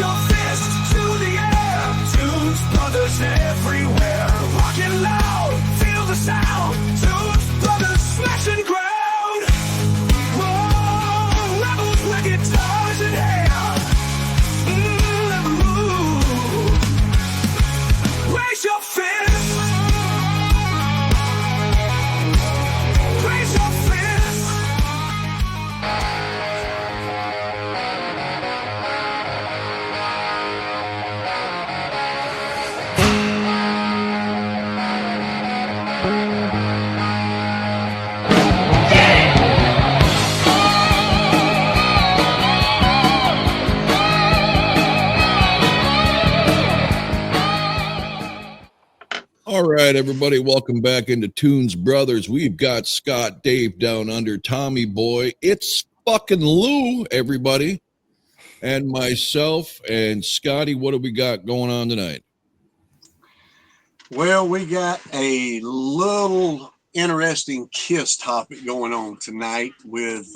your fist to the air. Tunes Brothers everywhere. Rockin' loud, feel the sound. Tunes Brothers smashing ground. Whoa, rebels with guitars in hand. Raise your fist. Raise your fist. All right, everybody, welcome back into Tunes Brothers. We've got Scott, Dave down under, Tommy Boy. It's fucking Lou, everybody, and myself and Scotty. What do we got going on tonight? Well, we got a little interesting Kiss topic going on tonight with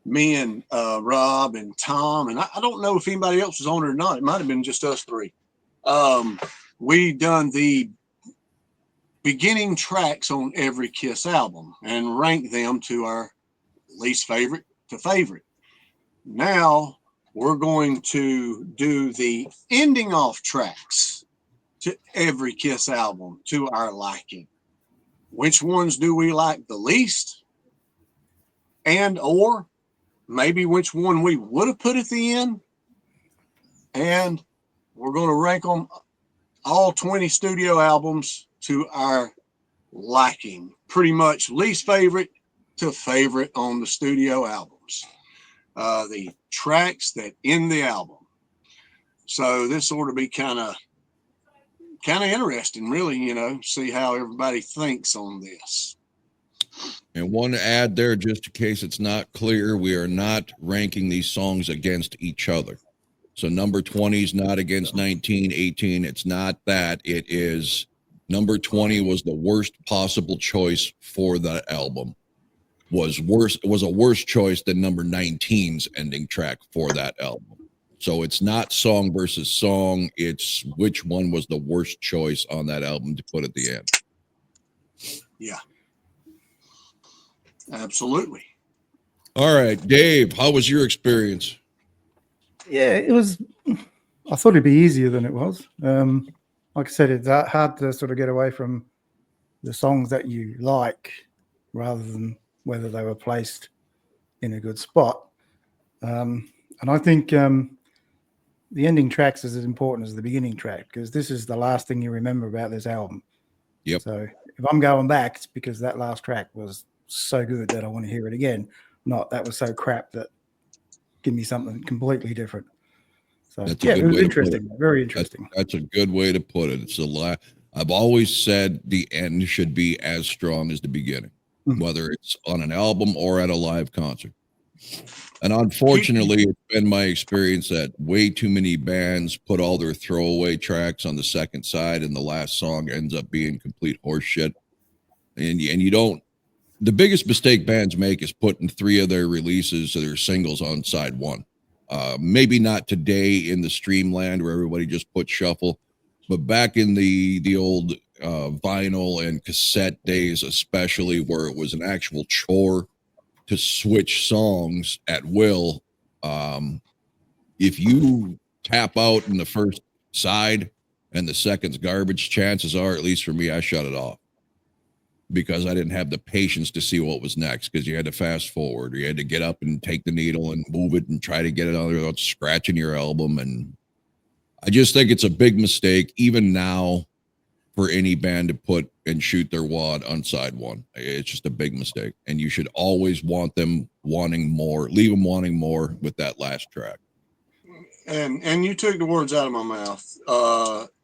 me and Rob and Tom. And I don't know if anybody else was on it or not. It might have been just us three. We done the beginning tracks on every Kiss album and ranked them to our least favorite to favorite. Now we're going to do the ending off tracks to every Kiss album to our liking. Which ones do we like the least? And or maybe which one we would have put at the end? And we're going to rank them all 20 studio albums to our liking. Pretty much least favorite to favorite on the studio albums. The tracks that end the album. So this ought to be kind of interesting, really, see how everybody thinks on this. And one add there, just in case it's not clear, we are not ranking these songs against each other. So number 20 is not against 19, 18. It's not that. It is number 20 was the worst possible choice for that album. Was a worse choice than number 19's ending track for that album. So it's not song versus song. It's which one was the worst choice on that album to put at the end. Yeah. Absolutely. All right, Dave, how was your experience? Yeah, it was. I thought it'd be easier than it was. Like I said, it's hard to sort of get away from the songs that you like rather than whether they were placed in a good spot. And I think the ending tracks is as important as the beginning track because this is the last thing you remember about this album. Yep. So if I'm going back, it's because that last track was so good that I want to hear it again. Not that was so crap that give me something completely different. So yeah, it was interesting, very interesting. That's a good way to put it. It's I've always said the end should be as strong as the beginning, whether it's on an album or at a live concert. And unfortunately, it's been my experience that way too many bands put all their throwaway tracks on the second side, and the last song ends up being complete horseshit. And you don't. The biggest mistake bands make is putting 3 of their releases or their singles on side 1. Maybe not today in the streamland where everybody just put shuffle, but back in the old vinyl and cassette days, especially where it was an actual chore to switch songs at will. If you tap out in the first side and the second's garbage, chances are, at least for me, I shut it off. Because I didn't have the patience to see what was next, because you had to fast forward, or you had to get up and take the needle and move it and try to get it on there without scratching your album. And I just think it's a big mistake, even now, for any band to put and shoot their wad on side 1. It's just a big mistake. And you should always want them wanting more, leave them wanting more with that last track. And you took the words out of my mouth.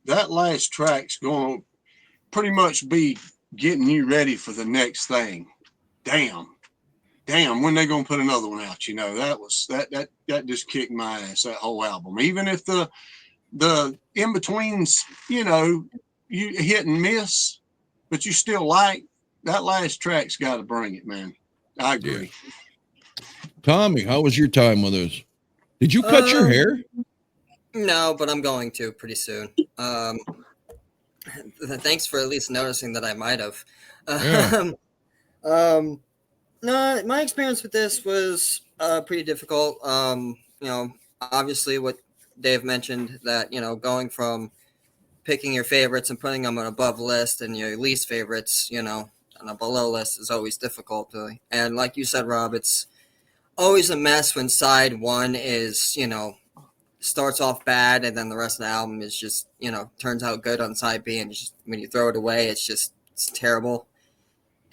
That last track's going to pretty much be getting you ready for the next thing. Damn, when they gonna put another one out? That just kicked my ass, that whole album. Even if the in-betweens, you hit and miss, but you still like, that last track's got to bring it, man. I agree. Yeah. Tommy, how was your time with us? Did you cut your hair? No, but I'm going to pretty soon. Thanks for at least noticing that I might have. Yeah. Um, no, my experience with this was pretty difficult. Obviously, what Dave mentioned that going from picking your favorites and putting them on above list and your least favorites, on a below list is always difficult. Really. And like you said, Rob, it's always a mess when side one is starts off bad and then the rest of the album is just turns out good on side B, and just when you throw it away it's terrible.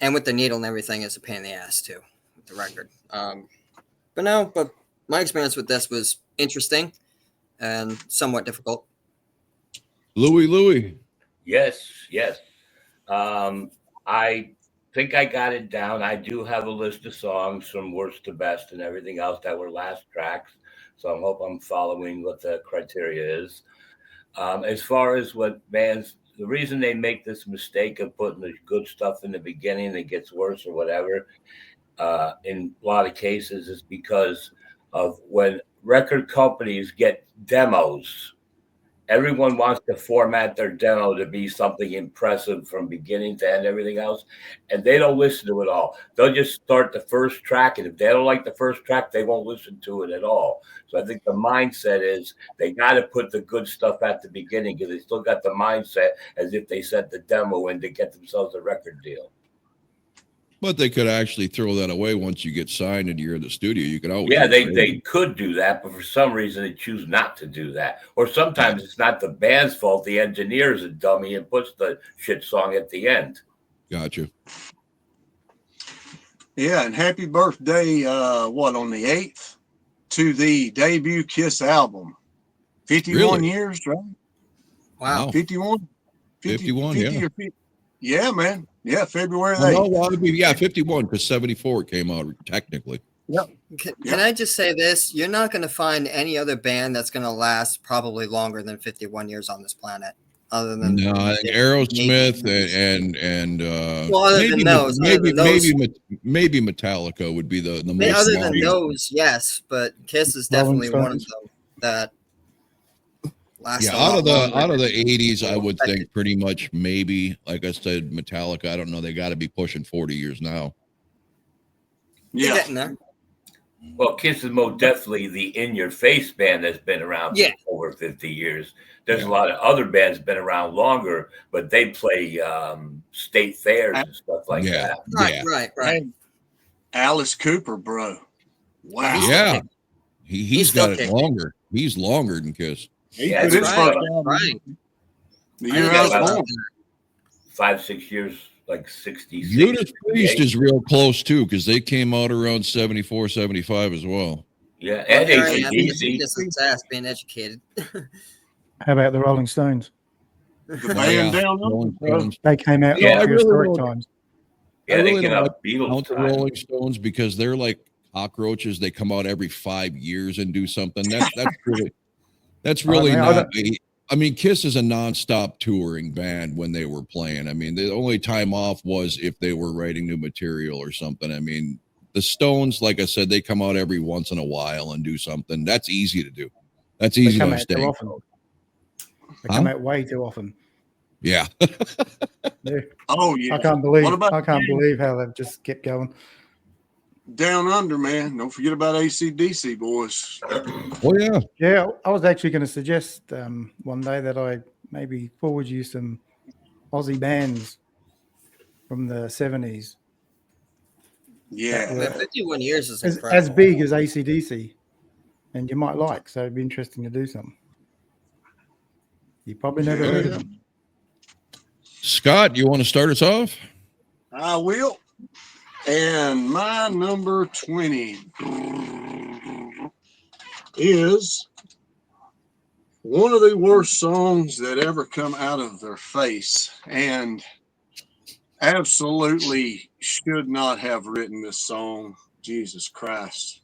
And with the needle and everything, it's a pain in the ass too with the record. But my experience with this was interesting and somewhat difficult. Louis. Yes, yes. I think I got it down. I do have a list of songs from worst to best and everything else that were last tracks. So I hope I'm following what the criteria is. As far as what bands, the reason they make this mistake of putting the good stuff in the beginning and it gets worse or whatever, in a lot of cases is because of when record companies get demos. Everyone wants to format their demo to be something impressive from beginning to end, everything else. And they don't listen to it all. They'll just start the first track. And if they don't like the first track, they won't listen to it at all. So I think the mindset is they got to put the good stuff at the beginning because they still got the mindset as if they sent the demo in to get themselves a record deal. But they could actually throw that away once you get signed and you're in the studio. You could always. Yeah, they could do that, but for some reason they choose not to do that. Or sometimes it's not the band's fault. The engineer's a dummy and puts the shit song at the end. Gotcha. Yeah, and happy birthday, on the 8th to the debut Kiss album. 51 Really? years, right? Wow. 51? 51, yeah. Or 50. Yeah, man. Yeah, February 8th. Well, it'd be, 51 because 74 came out technically. Yep. Can I just say this? You're not going to find any other band that's going to last probably longer than 51 years on this planet. Other than I think Aerosmith and well, other than those, maybe Metallica would be the most. Other than those, yes, but Kiss is definitely one of them that lasts. Yeah, out of the 80s, I would think pretty much maybe, like I said, Metallica. I don't know. They got to be pushing 40 years now. Yeah, getting there. Well, Kiss is most definitely the in-your-face band that's been around for over 50 years. There's a lot of other bands been around longer, but they play state fairs and stuff like that. Right. Alice Cooper, bro. Wow. Yeah. He's got it longer. He's longer than Kiss. Yeah, that's right. The year I was born. 5-6 years, like 66. Judas Priest is real close too, because they came out around 74, 75 as well. Yeah, and ACDC. Being educated. How about the Rolling Stones? The band down under. They came out after historic times. Yeah, I really they don't like Beatles the Rolling Stones because they're like cockroaches. They come out every 5 years and do something. That's really not. I mean, Kiss is a nonstop touring band when they were playing. I mean, the only time off was if they were writing new material or something. I mean, the Stones, like I said, they come out every once in a while and do something. That's easy to do. That's easy to understand. They come out way too often. Yeah. Oh yeah. I can't believe how they've just kept going. Down under, man. Don't forget about AC/DC, boys. Oh yeah. Yeah, I was actually going to suggest one day that I maybe forward you some Aussie bands from the 70s. Yeah. 51 years is as big as AC/DC, and you might like. So it'd be interesting to do something. You probably never heard of them. Scott, you want to start us off? I will. And my number 20 is one of the worst songs that ever come out of their face, and absolutely should not have written this song. Jesus Christ.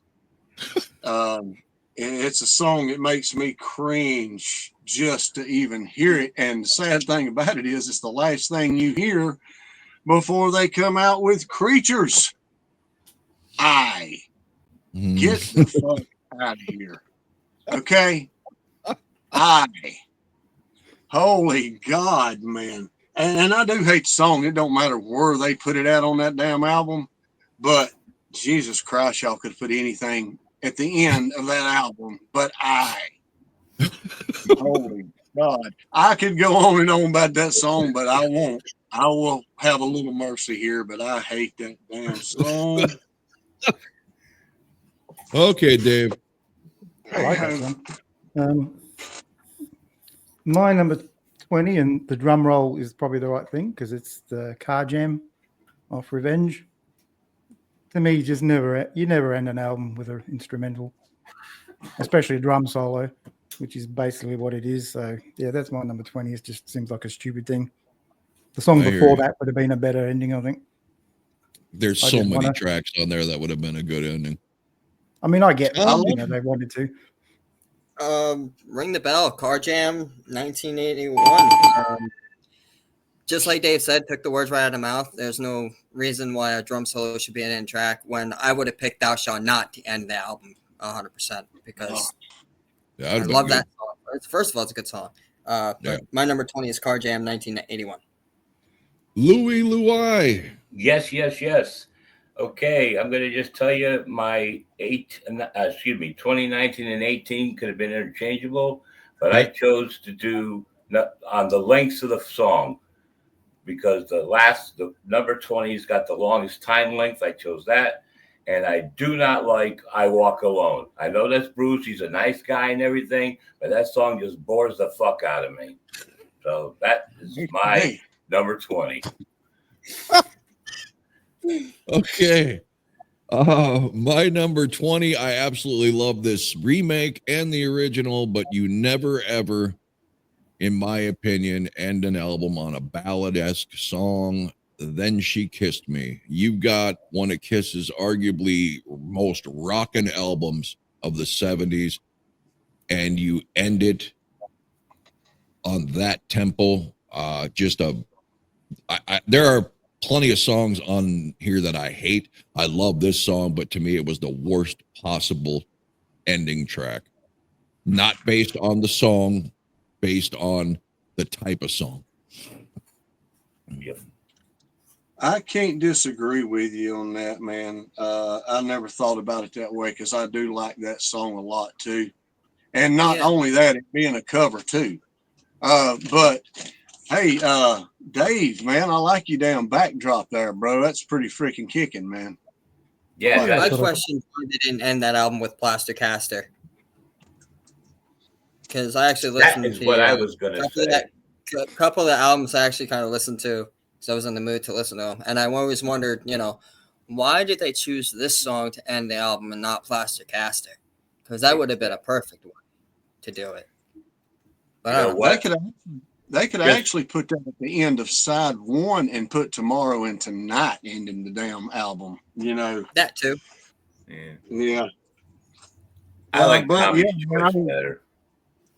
It's a song that makes me cringe just to even hear it. And the sad thing about it is it's the last thing you hear before they come out with Creatures. Get the fuck out of here. Okay? Holy God, man. And I do hate the song. It don't matter where they put it out on that damn album, but Jesus Christ, y'all could put anything at the end of that album, but holy God. I could go on and on about that song, but I won't. I will have a little mercy here, but I hate that damn song. Okay, Dave. I like that song. My number 20, and the drum roll is probably the right thing because it's the Car Jam off Revenge. To me, you never end an album with an instrumental, especially a drum solo, which is basically what it is. So yeah, that's my number 20. It just seems like a stupid thing. The song I hear before you. that would have been a better ending, I think. There's so many tracks on there that would have been a good ending. I mean, I get, I love it. they wanted to. Ring the bell. Car Jam, 1981. Just like Dave said, took the words right out of the mouth. There's no reason why a drum solo should be an end track when I would have picked Thou Shalt Not to end the album 100% because I love that song. First of all, it's a good song. But my number 20 is Car Jam, 1981. Louie. Yes. Okay, I'm going to just tell you my 2019 and 18 could have been interchangeable, but I chose to do on the lengths of the song because the number 20's got the longest time length. I chose that, and I do not like I Walk Alone. I know that's Bruce. He's a nice guy and everything, but that song just bores the fuck out of me. So that is my number 20. Okay. My number 20, I absolutely love this remake and the original, but you never ever, in my opinion, end an album on a ballad-esque song. Then She Kissed Me. You've got one of Kiss's arguably most rockin' albums of the 70s, and you end it on that tempo. There are plenty of songs on here that I hate. I love this song, but to me, it was the worst possible ending track. Not based on the song, based on the type of song. Yep. I can't disagree with you on that, man. I never thought about it that way because I do like that song a lot too. And not only that, it being a cover too. But hey, Dave, man, I like your damn backdrop there, bro. That's pretty freaking kicking, man. Yeah, My question: why they didn't end that album with Plaster Caster? Because I actually listened that is to what I was going to say. A couple of the albums I actually kind of listened to because I was in the mood to listen to them, and I always wondered, why did they choose this song to end the album and not Plaster Caster? Because that would have been a perfect one to do it. But They could actually put that at the end of side one and put Tomorrow and Tonight ending the damn album. That too. Yeah. I like but Tommy's yeah, choice better.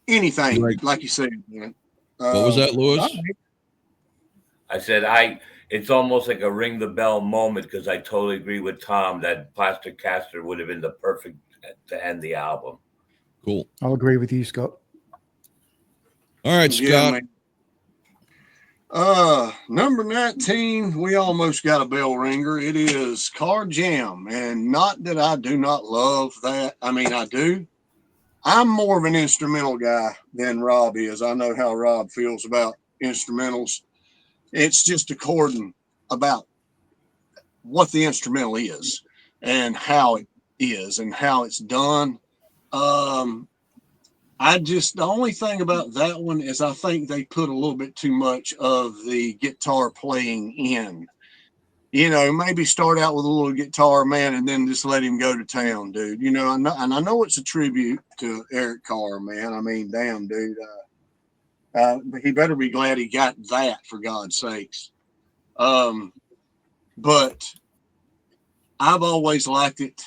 Anything like you said, man. What was that, Lewis? I said it's almost like a ring the bell moment because I totally agree with Tom that Plaster Caster would have been the perfect to end the album. Cool. I'll agree with you, Scott. All right, Scott. Number 19, we almost got a bell ringer. It is Car Jam. And not that I do not love that. I mean, I do. I'm more of an instrumental guy than Rob is. I know how Rob feels about instrumentals. It's just according about what the instrumental is and how it is and how it's done. The only thing about that one is I think they put a little bit too much of the guitar playing in. Maybe start out with a little guitar, man, and then just let him go to town, dude. And I know it's a tribute to Eric Carr, man. I mean, damn, dude. He better be glad he got that, for God's sakes. But I've always liked it.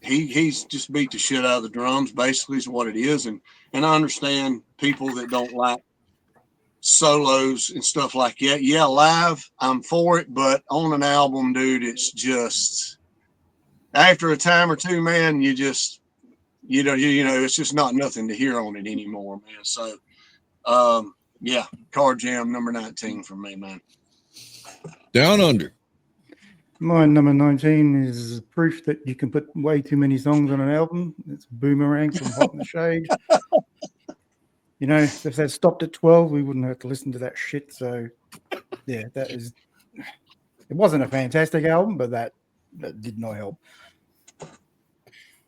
He's just beat the shit out of the drums, basically is what it is. And I understand people that don't like solos and stuff like that. Yeah, live, I'm for it, but on an album, dude, it's just after a time or two, man, you just it's just not nothing to hear on it anymore, man. So, yeah, Car Jam number 19 for me, man. Down Under. My number 19 is proof that you can put way too many songs on an album. It's Boomerang from Hot in the Shade. If they stopped at 12, we wouldn't have to listen to that shit. So, yeah, it wasn't a fantastic album, but that did not help.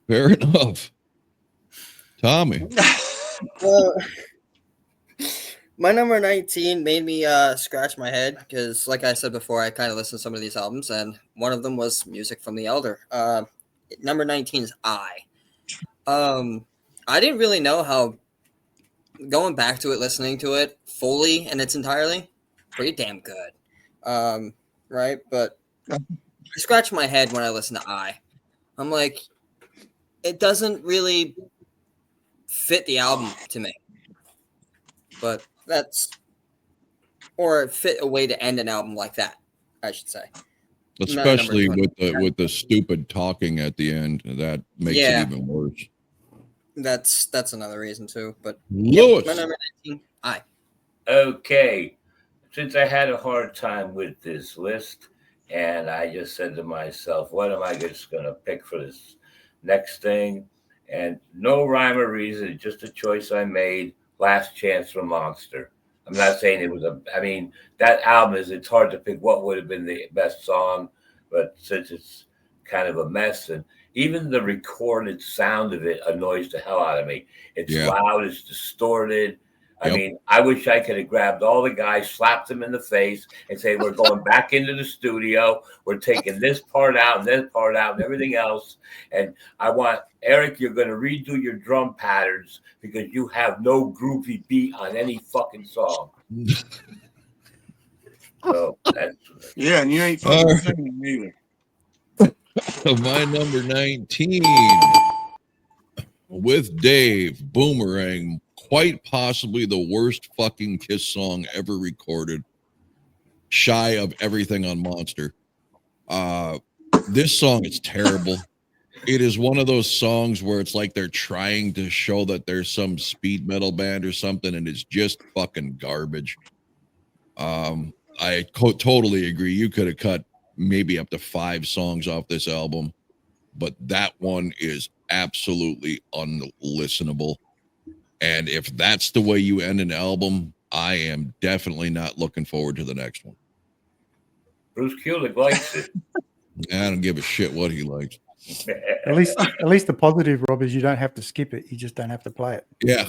Fair enough. Tommy. My number 19 made me scratch my head because, like I said before, I kind of listened to some of these albums, and one of them was music from The Elder. Number 19 is I. I didn't really know how going back to it, listening to it fully in its entirety, pretty damn good. Right? But I scratch my head when I listen to I. I'm like, it doesn't really fit the album to me. But or fit a way to end an album like that, I should say. Especially with the stupid talking at the end, that makes it even worse. That's another reason too. But Lewis. My number 19, I. Okay. Since I had a hard time with this list, and I just said to myself, what am I just going to pick for this next thing? And no rhyme or reason, just a choice I made. Last Chance for Monster. I'm not saying it was that album it's hard to pick what would have been the best song, but since it's kind of a mess, and even the recorded sound of it annoys the hell out of me. It's loud, it's distorted. I wish I could have grabbed all the guys, slapped them in the face, and say, we're going back into the studio. We're taking this part out and this part out and everything else. And I want, Eric, you're going to redo your drum patterns because you have no groovy beat on any fucking song. So that's... Yeah, and you ain't fucking singing either. My number 19 with Dave, Boomerang. Quite possibly the worst fucking Kiss song ever recorded, shy of everything on Monster. This song is terrible. It is one of those songs where it's like they're trying to show that there's some speed metal band or something, and it's just fucking garbage. I totally agree. You could have cut maybe up to 5 songs off this album, but that one is absolutely unlistenable. And if that's the way you end an album, I am definitely not looking forward to the next one. Bruce Kulick likes it. I don't give a shit what he likes. At least the positive, Rob, is you don't have to skip it. You just don't have to play it. Yeah.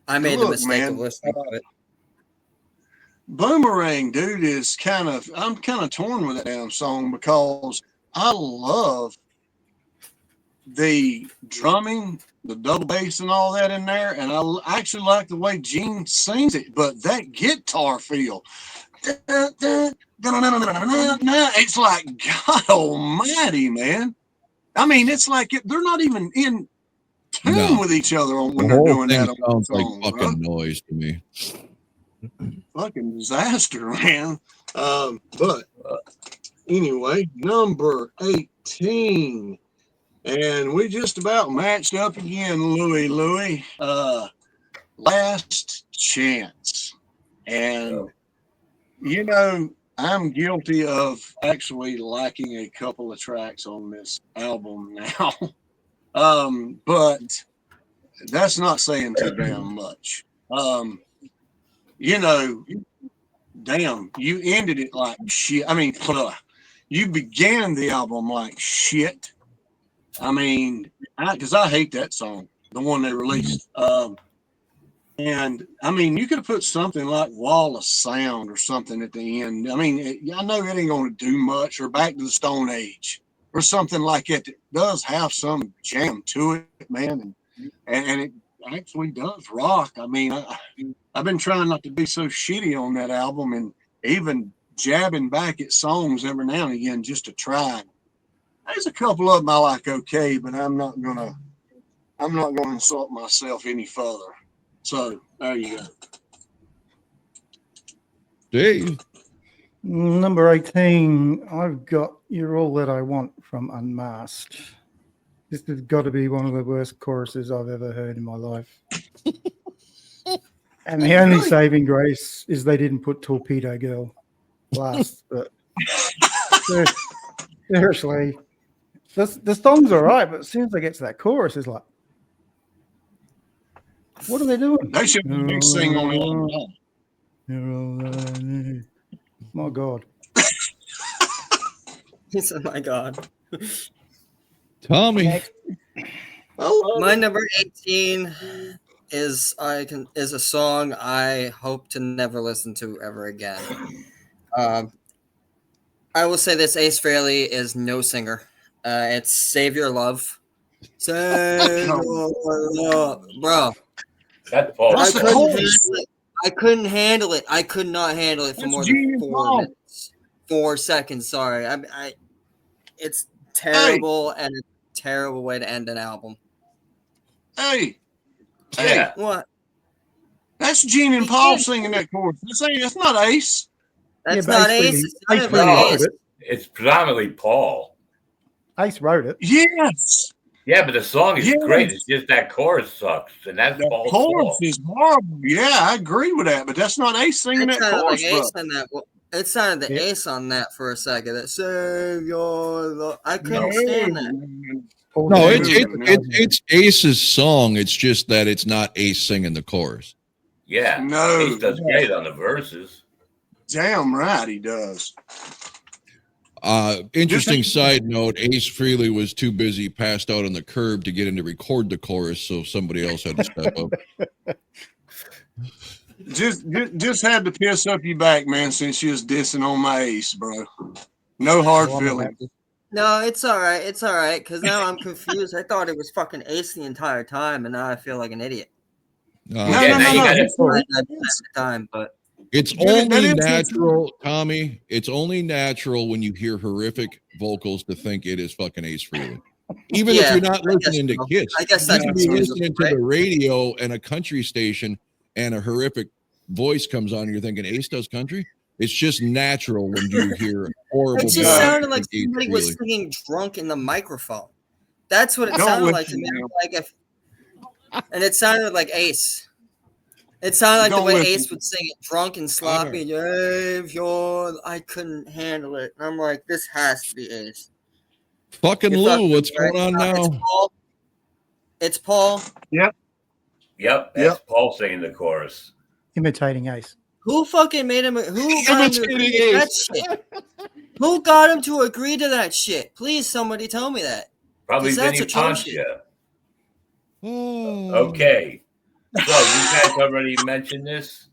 I made the mistake of listening to it. Boomerang, dude, I'm kind of torn with that damn song because I love the drumming, the double bass and all that in there, and I actually like the way Gene sings it, but that guitar feel, it's like, God almighty, man. I mean, it's like they're not even in tune with each other when they're doing that. Sounds like fucking noise to me. Fucking disaster, man. But anyway, number 18. And we just about matched up again, Louie. Last Chance. And, I'm guilty of actually liking a couple of tracks on this album now. But that's not saying too damn much. Damn, you ended it like shit. I mean, you began the album like shit. I mean, because I hate that song, the one they released. And I mean, you could have put something like Wall of Sound or something at the end. I mean, I know it ain't going to do much, or Back to the Stone Age or something like that. That does have some jam to it, man. And it actually does rock. I mean, I've been trying not to be so shitty on that album and even jabbing back at songs every now and again just to try. There's a couple of them I like okay, but I'm not gonna insult myself any further. So there you go. Dave. Number 18, I've got You're All That I Want from Unmasked. This has got to be one of the worst choruses I've ever heard in my life. And the only saving grace is they didn't put Torpedo Girl last. But seriously, the song's all right, but as soon as they get to that chorus, it's like, what are they doing? They should be singing on it. My God. He said, "My God." Tommy. My number 18 is a song I hope to never listen to ever again. I will say this: Ace Frehley is no singer. It's "Save Your Love." Save your love, bro. That's Paul. What's the chorus? I couldn't handle it. I could not handle it for more than 4 minutes. 4 seconds. Sorry. It's terrible and a terrible way to end an album. Hey, Yeah. What? that's Gene and Paul singing that chorus. That's not Ace. That's but not Ace Ace. Frehley- It's Ace not Frehley Ace. wrote it. It's predominantly Paul. Ace wrote it. Yes. Yeah, but the song is Yes. great. It's just that chorus sucks, and that's The Paul's chorus fault. is horrible. Yeah, I agree with that, but that's not Ace singing It that sounded chorus, like bro. Ace on that. It sounded the Yeah. Ace on that for a second. That "Save Your Love." I couldn't No, stand that. man. No, Dude, it's Ace's song. It's just that it's not Ace singing the chorus. Yeah. No. Ace does great on the verses. Damn right he does. Interesting side note, Ace Frehley was too busy passed out on the curb to get in to record the chorus, so somebody else had to step up. Just had to piss up your back, man, since you was dissing on my Ace, bro. No hard feelings. No, it's all right. It's all right because now I'm confused. I thought it was fucking Ace the entire time, and now I feel like an idiot. No, Yeah, now you no. gotta- At the time, but It's That is only true. natural, Tommy. It's only natural when you hear horrific vocals to think it is fucking Ace Frehley. Even if Yeah, you're not I guess listening to so. Kiss, I guess you that's could be excusable, listening to right? the radio and a country station, and a horrific voice comes on, and you're thinking Ace does country. It's just natural when you hear horrible. It just Yeah. sounded like Ace somebody was Frehley. singing drunk in the microphone. That's what it Don't sounded listen like to me. to him. And it sounded like Ace. It sounded like the Don't way listen. Ace would sing it, drunk and sloppy. I couldn't handle it. And I'm like, this has to be Ace. Fucking You're Lou, fucking what's right. going on It's now? Paul. It's Paul. Yep, that's Paul singing the chorus. Imitating Ace. Who fucking made him? Who got him to agree to that shit? Who got him to agree to that shit? Please, somebody tell me that. Probably 'Cause that's Vinny atrocious. Poncia. Oh. Okay. So you guys already mentioned this.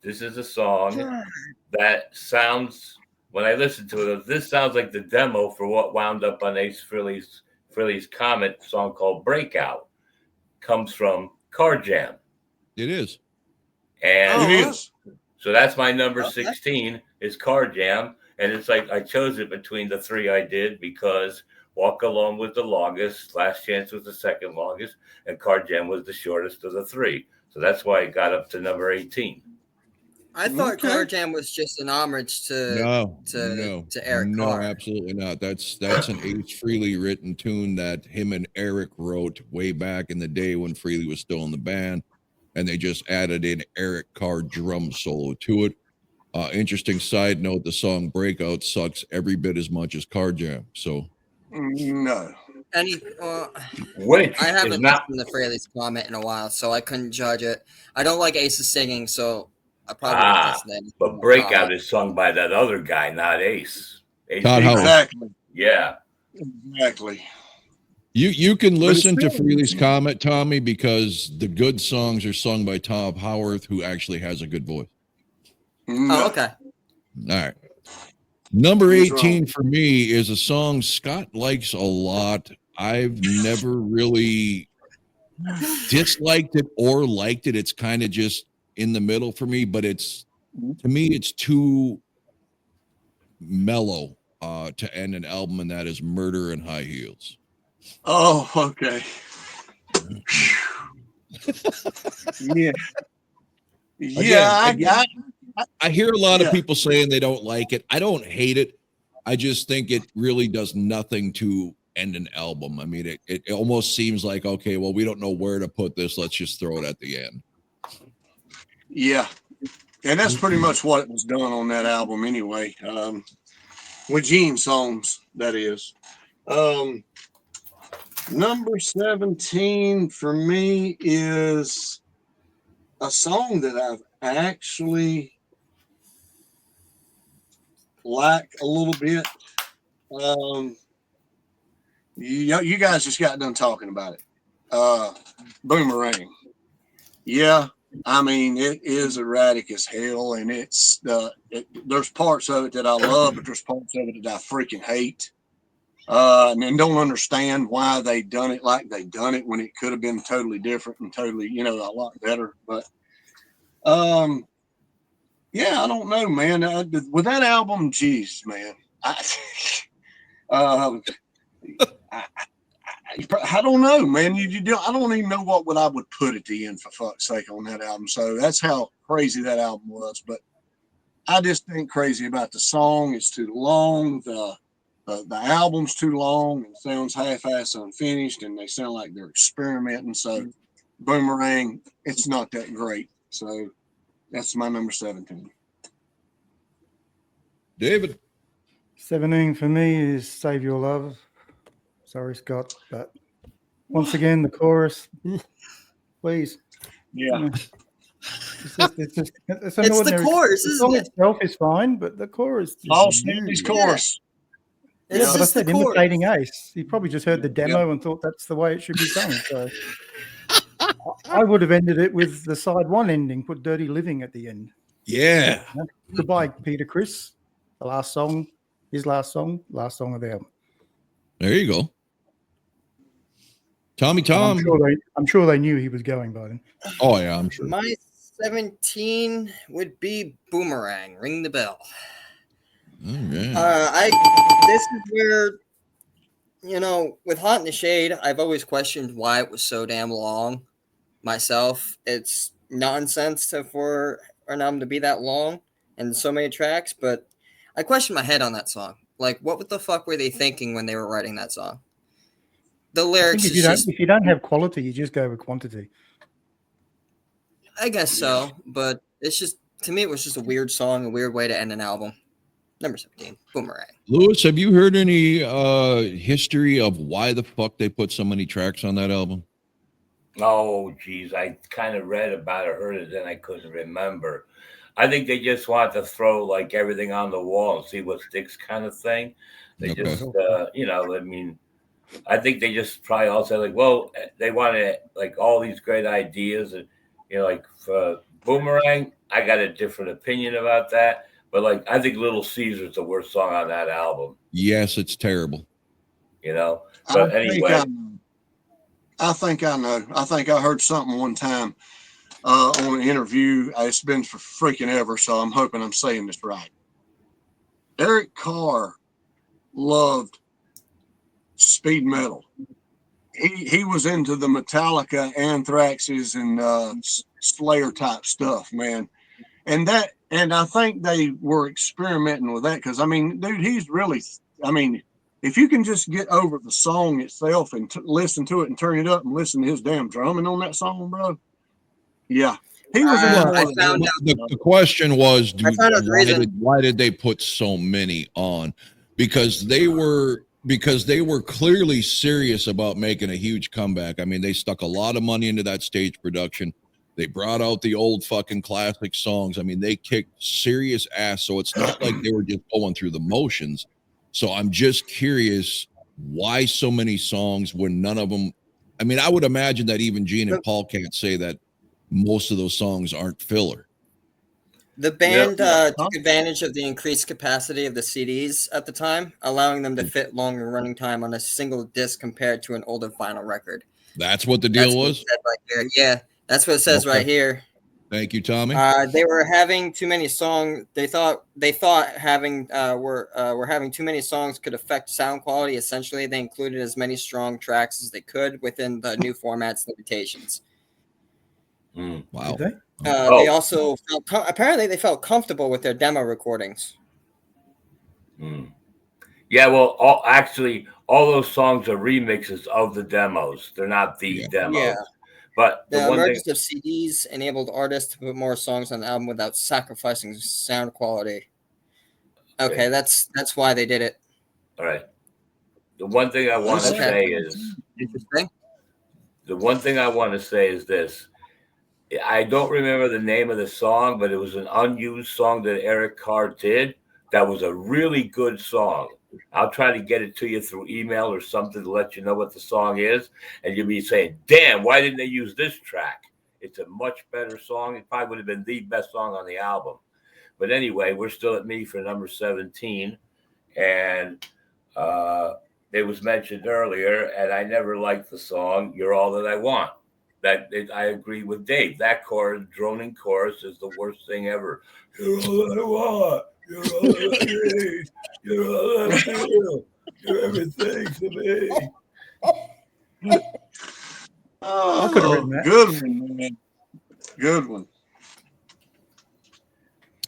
This is a song that sounds, when I listen to it, this sounds like the demo for what wound up on Ace Frehley's Comet song called Breakout. Comes from Car Jam. It is. And It is. so that's my number Okay. 16 is Car Jam. And it's like I chose it between the three I did because Walk Alone was the longest, Last Chance was the second longest, and Car Jam was the shortest of the three. So that's why it got up to number 18. I thought Okay. Car Jam was just an homage to No, to Eric no, Carr. absolutely not. That's an Ace Frehley written tune that him and Eric wrote way back in the day when Frehley was still in the band, and they just added in Eric Carr drum solo to it. Interesting side note: the song "Breakout" sucks every bit as much as Car Jam. So No. And Which I is haven't not listened to Frehley's Comment in a while, so I couldn't judge it. I don't like Ace's singing, so I probably wouldn't listen to anything but about Breakout Comment. is sung by that other guy, not Ace. Ace Todd Frehley. Howard. Exactly. Yeah. Exactly. you can But listen to it's still- Frehley's Comet, Tommy, because the good songs are sung by Todd Howard, who actually has a good voice. No. Oh, okay. All right. Number He's 18 wrong. for me is a song Scott likes a lot. I've never really disliked it or liked it. It's kind of just in the middle for me, but to me, it's too mellow to end an album, and that is Murder in High Heels. Oh, okay. Yeah. Yeah, Again, I hear a lot of Yeah. people saying they don't like it. I don't hate it. I just think it really does nothing to end an album. I mean, it almost seems like, okay, well, we don't know where to put this. Let's just throw it at the end. Yeah. And that's pretty much what was done on that album anyway. With Gene songs, that is. Number 17 for me is a song that I've actually liked a little bit. You guys just got done talking about it. Boomerang. Yeah, I mean, it is erratic as hell, and there's parts of it that I love, but there's parts of it that I freaking hate. And then don't understand why they done it like they done it when it could have been totally different and totally, a lot better. But yeah, I don't know, man. With that album, geez, man, I don't know, man. I don't even know what I would put at the end, for fuck's sake, on that album. So that's how crazy that album was. But I just ain't crazy about the song. It's too long. The album's too long and sounds half-ass unfinished, and they sound like they're experimenting. So Boomerang, it's not that great. So that's my number 17. David. 17 for me is Save Your Love. Sorry, Scott, but once again, the chorus, please. Yeah. It's an It's the ordinary chorus, the isn't song it? itself is fine, but the chorus. Paul Stanley's chorus. It's Yeah, but I just said the chorus. imitating Ace. He probably just heard the demo and thought that's the way it should be sung. So I would have ended it with the side one ending, put Dirty Living at the end. Yeah. Goodbye, Peter Chris. The last song, his last song of the album. There you go. Tommy And Tom. I'm sure they knew he was going by then. Oh, yeah, I'm sure. My 17 would be Boomerang. Ring the bell. Oh, yeah. This is where, with Hot in the Shade, I've always questioned why it was so damn long myself. It's nonsense for an album to be that long and so many tracks, but I question my head on that song. Like, what the fuck were they thinking when they were writing that song? The lyrics if you don't have quality, you just go with quantity. I guess so, but it's just, to me, it was just a weird song, a weird way to end an album. Number 17, Boomerang. Lewis, have you heard any history of why the fuck they put so many tracks on that album? Oh, geez. I kind of read about it, heard it, then I couldn't remember. I think they just wanted to throw like everything on the wall and see what sticks, kind of thing. They just, I think they just probably all said, like, well, they wanted like all these great ideas. And, like for Boomerang, I got a different opinion about that. But like, I think Little Caesar's the worst song on that album. Yes, it's terrible. But anyway. I think I know. I think I heard something one time on an interview. It's been for freaking ever, so I'm hoping I'm saying this right. Eric Carr loved speed metal. He was into the Metallica, Anthraxes, and Slayer type stuff, man. And I think they were experimenting with that because, I mean, dude, he's really, I mean, if you can just get over the song itself and listen to it and turn it up and listen to his damn drumming on that song, bro. Yeah. He was the question was, why did they put so many on? Because they were clearly serious about making a huge comeback. I mean, they stuck a lot of money into that stage production. They brought out the old fucking classic songs. I mean, they kicked serious ass. So it's not like they were just going through the motions. So I'm just curious why so many songs when none of them. I mean, I would imagine that even Gene and Paul can't say that most of those songs aren't filler. The band took advantage of the increased capacity of the CDs at the time, allowing them to fit longer running time on a single disc compared to an older vinyl record. That's what the deal was? Right, yeah, that's what it says right here. Thank you, Tommy. They were having too many songs. They thought having were having too many songs could affect sound quality. Essentially, they included as many strong tracks as they could within the new format's limitations. Wow. They also apparently felt comfortable with their demo recordings. Yeah, well, all those songs are remixes of the demos. They're not the Yeah. demos. Yeah. But the The one thing, emergence of CDs enabled artists to put more songs on the album without sacrificing sound quality. Okay, that's why they did it. all right. The one thing I want to Okay. say is Interesting. the one thing I want to say is this. I don't remember the name of the song, but it was an unused song that Eric Carr did. That was a really good song. I'll try to get it to you through email or something to let you know what the song is. And you'll be saying, damn, why didn't they use this track? It's a much better song. It probably would have been the best song on the album. But anyway, we're still at me for number 17. And it was mentioned earlier, and I never liked the song, You're All That I Want. I agree with Dave. That chorus, droning chorus, is the worst thing ever. You're all that I want. You're all that I need. You're all that I feel. You're everything to me. Oh, I could have written that. good one, man. Good one.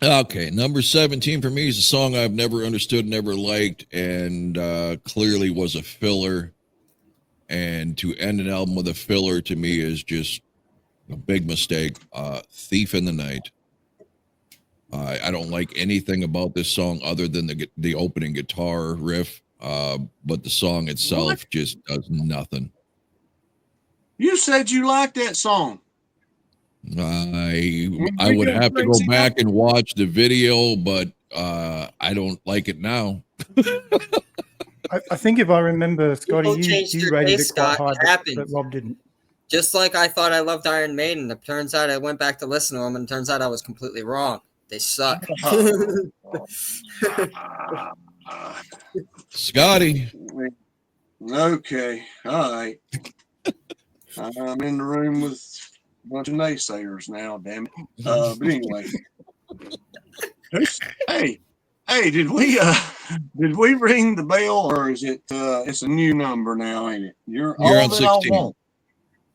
Okay, number 17 for me is a song I've never understood, never liked, and clearly was a filler. And to end an album with a filler to me is just a big mistake. Thief in the Night. I don't like anything about this song other than the opening guitar riff, but the song itself just does nothing. You said you liked that song. I would have to go back and watch the video, but I don't like it now. I think if I remember, Scotty, People changed you their rated taste, it quite Scott. high, It happens. but Rob didn't. Just like I thought I loved Iron Maiden. It turns out I went back to listen to them, and it turns out I was completely wrong. They suck. Scotty. Okay. All right. I'm in the room with a bunch of naysayers now, damn it. But anyway. Hey, did we ring the bell, or is it it's a new number now, ain't it? You're all on that I 16. want.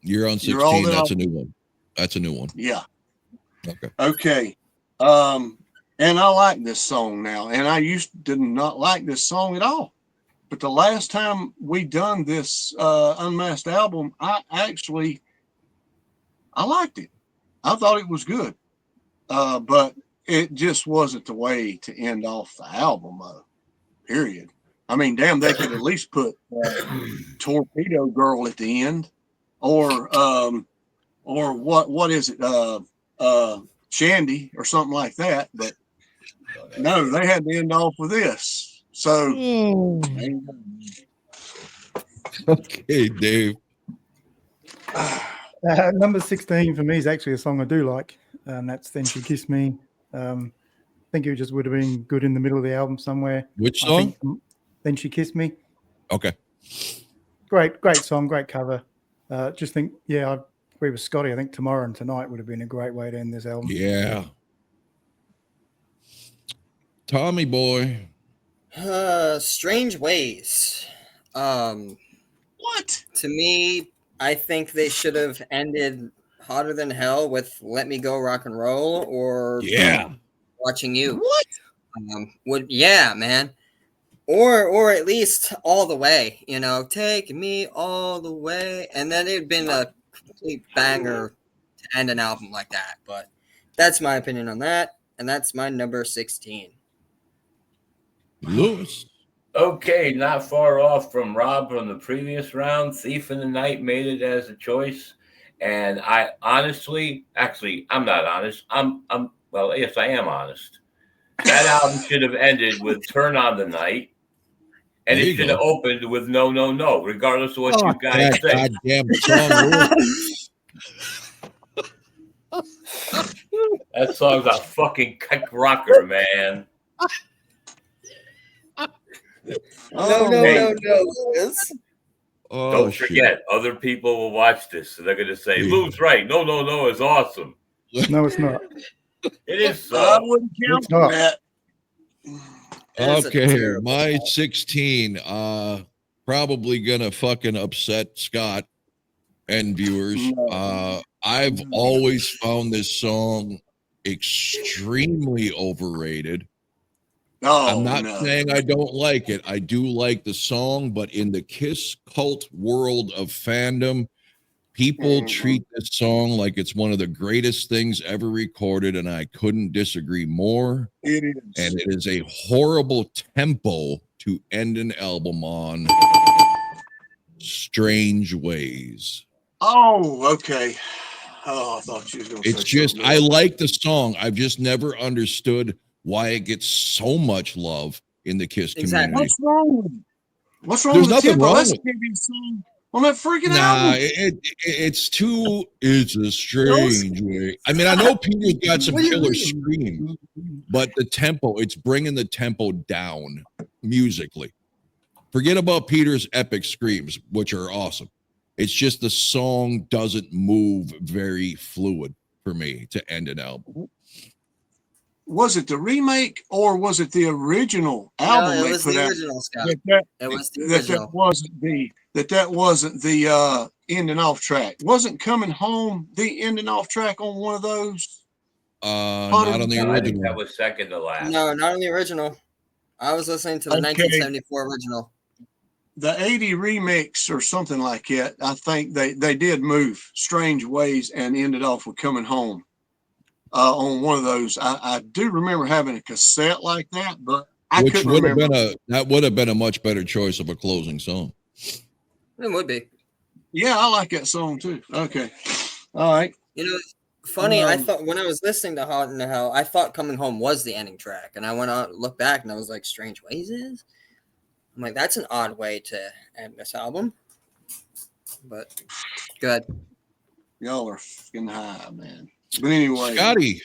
You're on 16. You're all that That's I- a new one. That's a new one. Yeah. Okay. Okay. And I like this song now. And I used to not like this song at all. But the last time we done this Unmasked album, I liked it. I thought it was good. But it just wasn't the way to end off the album, period. I mean, damn, they could at least put Torpedo Girl at the end, or what is it, Shandy or something like that. But no, they had to end off with this. So, Okay, Dave. Number 16 for me is actually a song I do like, and that's Then She Kissed Me. I think it just would have been good in the middle of the album somewhere. Which I song? think Then She Kissed Me. Okay. Great song, great cover. Just think, I agree with Scotty. I think Tomorrow and Tonight would have been a great way to end this album. Yeah. Tommy boy. Strange Ways. what? To me, I think they should have ended Hotter Than Hell with Let Me Go Rock and Roll, or Watching You. What? Man. Or at least All the Way, Take Me All the Way. And then it'd been a complete banger to end an album like that. But that's my opinion on that. And that's my number 16. Lewis. Okay, not far off from Rob from the previous round. Thief in the Night made it as a choice. And I honestly, I'm not honest. Well, yes, I am honest. That album should have ended with Turn on the Night. And There it you should go. have opened with No, No, No, regardless of what you guys That think. goddamn song. Lewis. That song's a fucking kick rocker, man. No. Lewis. Oh, Don't shit. forget, other people will watch this and they're going to say, Yeah. Lou's right. No, No, No is awesome. No, it's not. It is I so. wouldn't count It's not. that. It is a Okay, terrible my song. 16. Probably gonna fucking upset Scott and viewers. No. I've always found this song extremely overrated. Oh, I'm not no. saying I don't like it. I do like the song, but in the Kiss cult world of fandom, people treat this song like it's one of the greatest things ever recorded, and I couldn't disagree more. It is. And it is a horrible tempo to end an album on. Strange Ways. Oh, okay. Oh, I thought you was going to say It's just, something I else. like the song. I've just never understood why it gets so much love in the Kiss Exactly. community. What's wrong? What's wrong There's with nothing tempo? wrong That's with a heavy song on that freaking Nah, album. it's a strange way. I mean, I know Peter's got some What do you killer mean? screams, but the tempo, it's bringing the tempo down musically. Forget about Peter's epic screams, which are awesome. It's just the song doesn't move very fluid for me to end an album. Was it the remake or was it the original album No, it they was put the out? original, Scott. It was the That original. wasn't the ending off track. Wasn't Coming Home the ending off track on one of those? Not on the I think original. that was second to last. No, not on the original. I was listening to the Okay. 1974 original. The 80 remix or something like that. I think they did move Strange Ways and ended off with Coming Home on one of those. I do remember having a cassette like that, but I Which couldn't would have remember. been a much better choice of a closing song. It would be. Yeah, I like that song too. Okay. All right. You know, funny, I Um, thought when I was listening to Hot in the Hell, I thought Coming Home was the ending track. And I went on, looked back, and I was like, Strange Ways is? I'm like, that's an odd way to end this album. But good. Y'all are fucking high, man. But anyway, Scotty,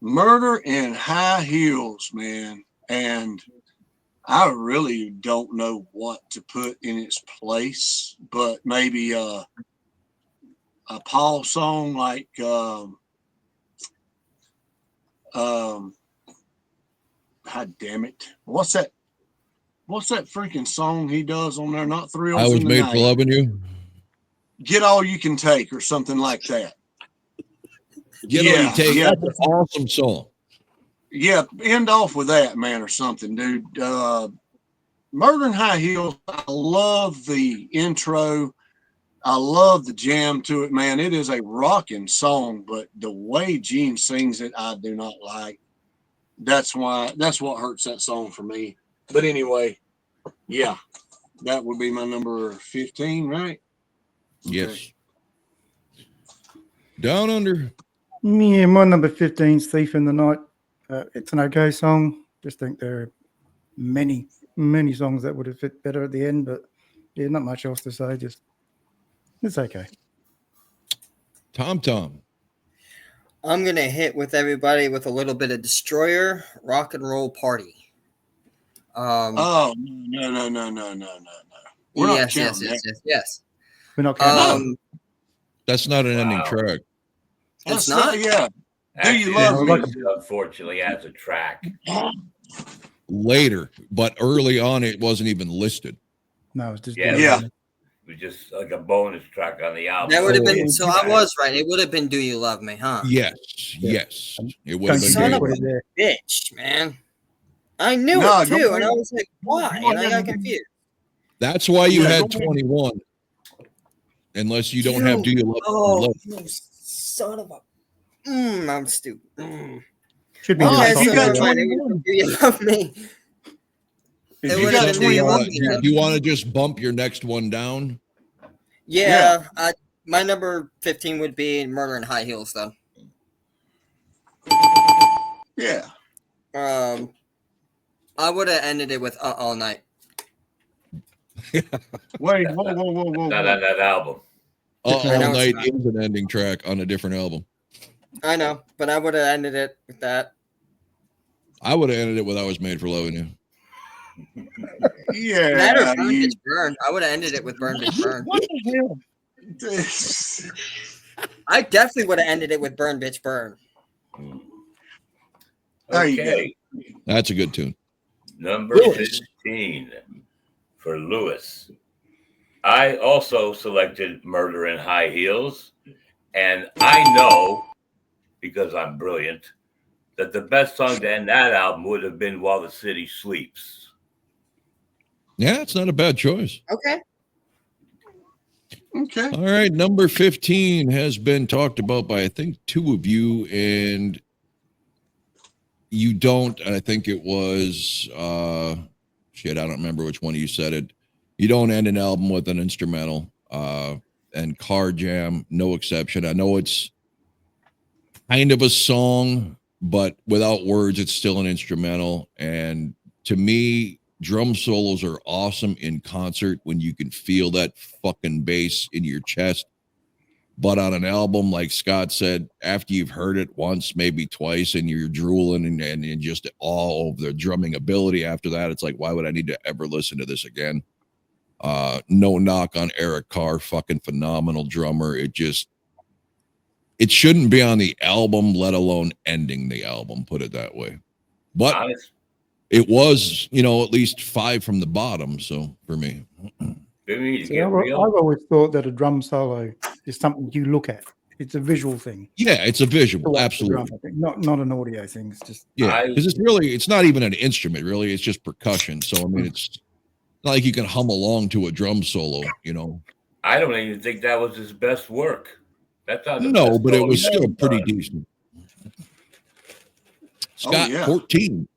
Murder in High Heels, man. And I really don't know what to put in its place, but maybe a Paul song like God damn it. What's that freaking song he does on there? Not Thrills I was in the made Night. for loving you. Get All You Can Take or something like that. Get all you take. Yeah. That's an awesome song. Yeah, end off with that, man, or something, dude. Murder in High Heels, I love the intro. I love the jam to it, man. It is a rocking song, but the way Gene sings it, I do not like. That's what hurts that song for me. But anyway, yeah, that would be my number 15, right? Yes. Down Under. Yeah, my number 15 is Thief in the Night. It's an okay song. Just think there are many songs that would have fit better at the end, but yeah, not much else to say. Just it's okay. Tom Tom. I'm going to hit with everybody with a little bit of Destroyer, Rock and Roll Party. Oh, no. We're not counting that. Yes. We're not counting. That's not an ending Wow. track. It's not? Yeah. Do Actually, You Love it Me? is, unfortunately, as a track. Later, but early on, it wasn't even listed. No, it's just Yeah. Yeah. It was just like a bonus track on the album. That would have been, Oh, so I was right. It would have been Do You Love Me, huh? Yes. It would have Don't been Son of good. a bitch, man. I knew No, it go too, and I ahead. was like, why? Go And I ahead. got confused. That's why you Yeah, had go ahead. 21. Unless you don't have Do You Love Oh, Me? you son of a. I'm stupid. should be Oh, in Okay, the you so top got never right? mind. It would have been Do You Love Me? If It you would got have been Do You 21, Love Me? then. Do you want to just bump your next one down? Yeah, my number 15 would be Murder in High Heels, though. yeah. I would have ended it with All Night. Wait, whoa. Not on that album. All I know it's Night not. is an ending track on a different album. I know, but I would have ended it with that. I would have ended it with I Was Made for Loving You. Yeah. That or Burn you- Bitch Burn. I would have ended it with Burn Bitch Burn. What the hell? I definitely would have ended it with Burn Bitch Burn. There you Okay. That's a good tune. Number Lewis. 15 for Lewis. I also selected Murder in High Heels. And I know, because I'm brilliant, that the best song to end that album would have been While the City Sleeps. Yeah, it's not a bad choice. Okay. Okay. All right, number 15 has been talked about by I think two of you, and you don't. And I think it was shit. I don't remember which one of you said it. You don't end an album with an instrumental. And Car Jam, no exception. I know it's kind of a song, but without words, it's still an instrumental. And to me, drum solos are awesome in concert when you can feel that fucking bass in your chest. But on an album, like Scott said, after you've heard it once, maybe twice, and you're drooling and just all of the drumming ability after that, it's like, why would I need to ever listen to this again? No knock on Eric Carr, fucking phenomenal drummer. It shouldn't be on the album, let alone ending the album, put it that way. But Honest, it was, at least 5 from the bottom. So for me, to See, get I've real. always thought that a drum solo is something you look at. It's a visual thing. yeah, it's a To visual, watch the absolutely. drum, I think. Not an audio thing. It's just Yeah, because it's not even an instrument, really. It's just percussion. So I mean, it's not like you can hum along to a drum solo, I don't even think that was his best work. That's not the No, best but it solo was he's still ever pretty done. decent. Scott, yeah. 14.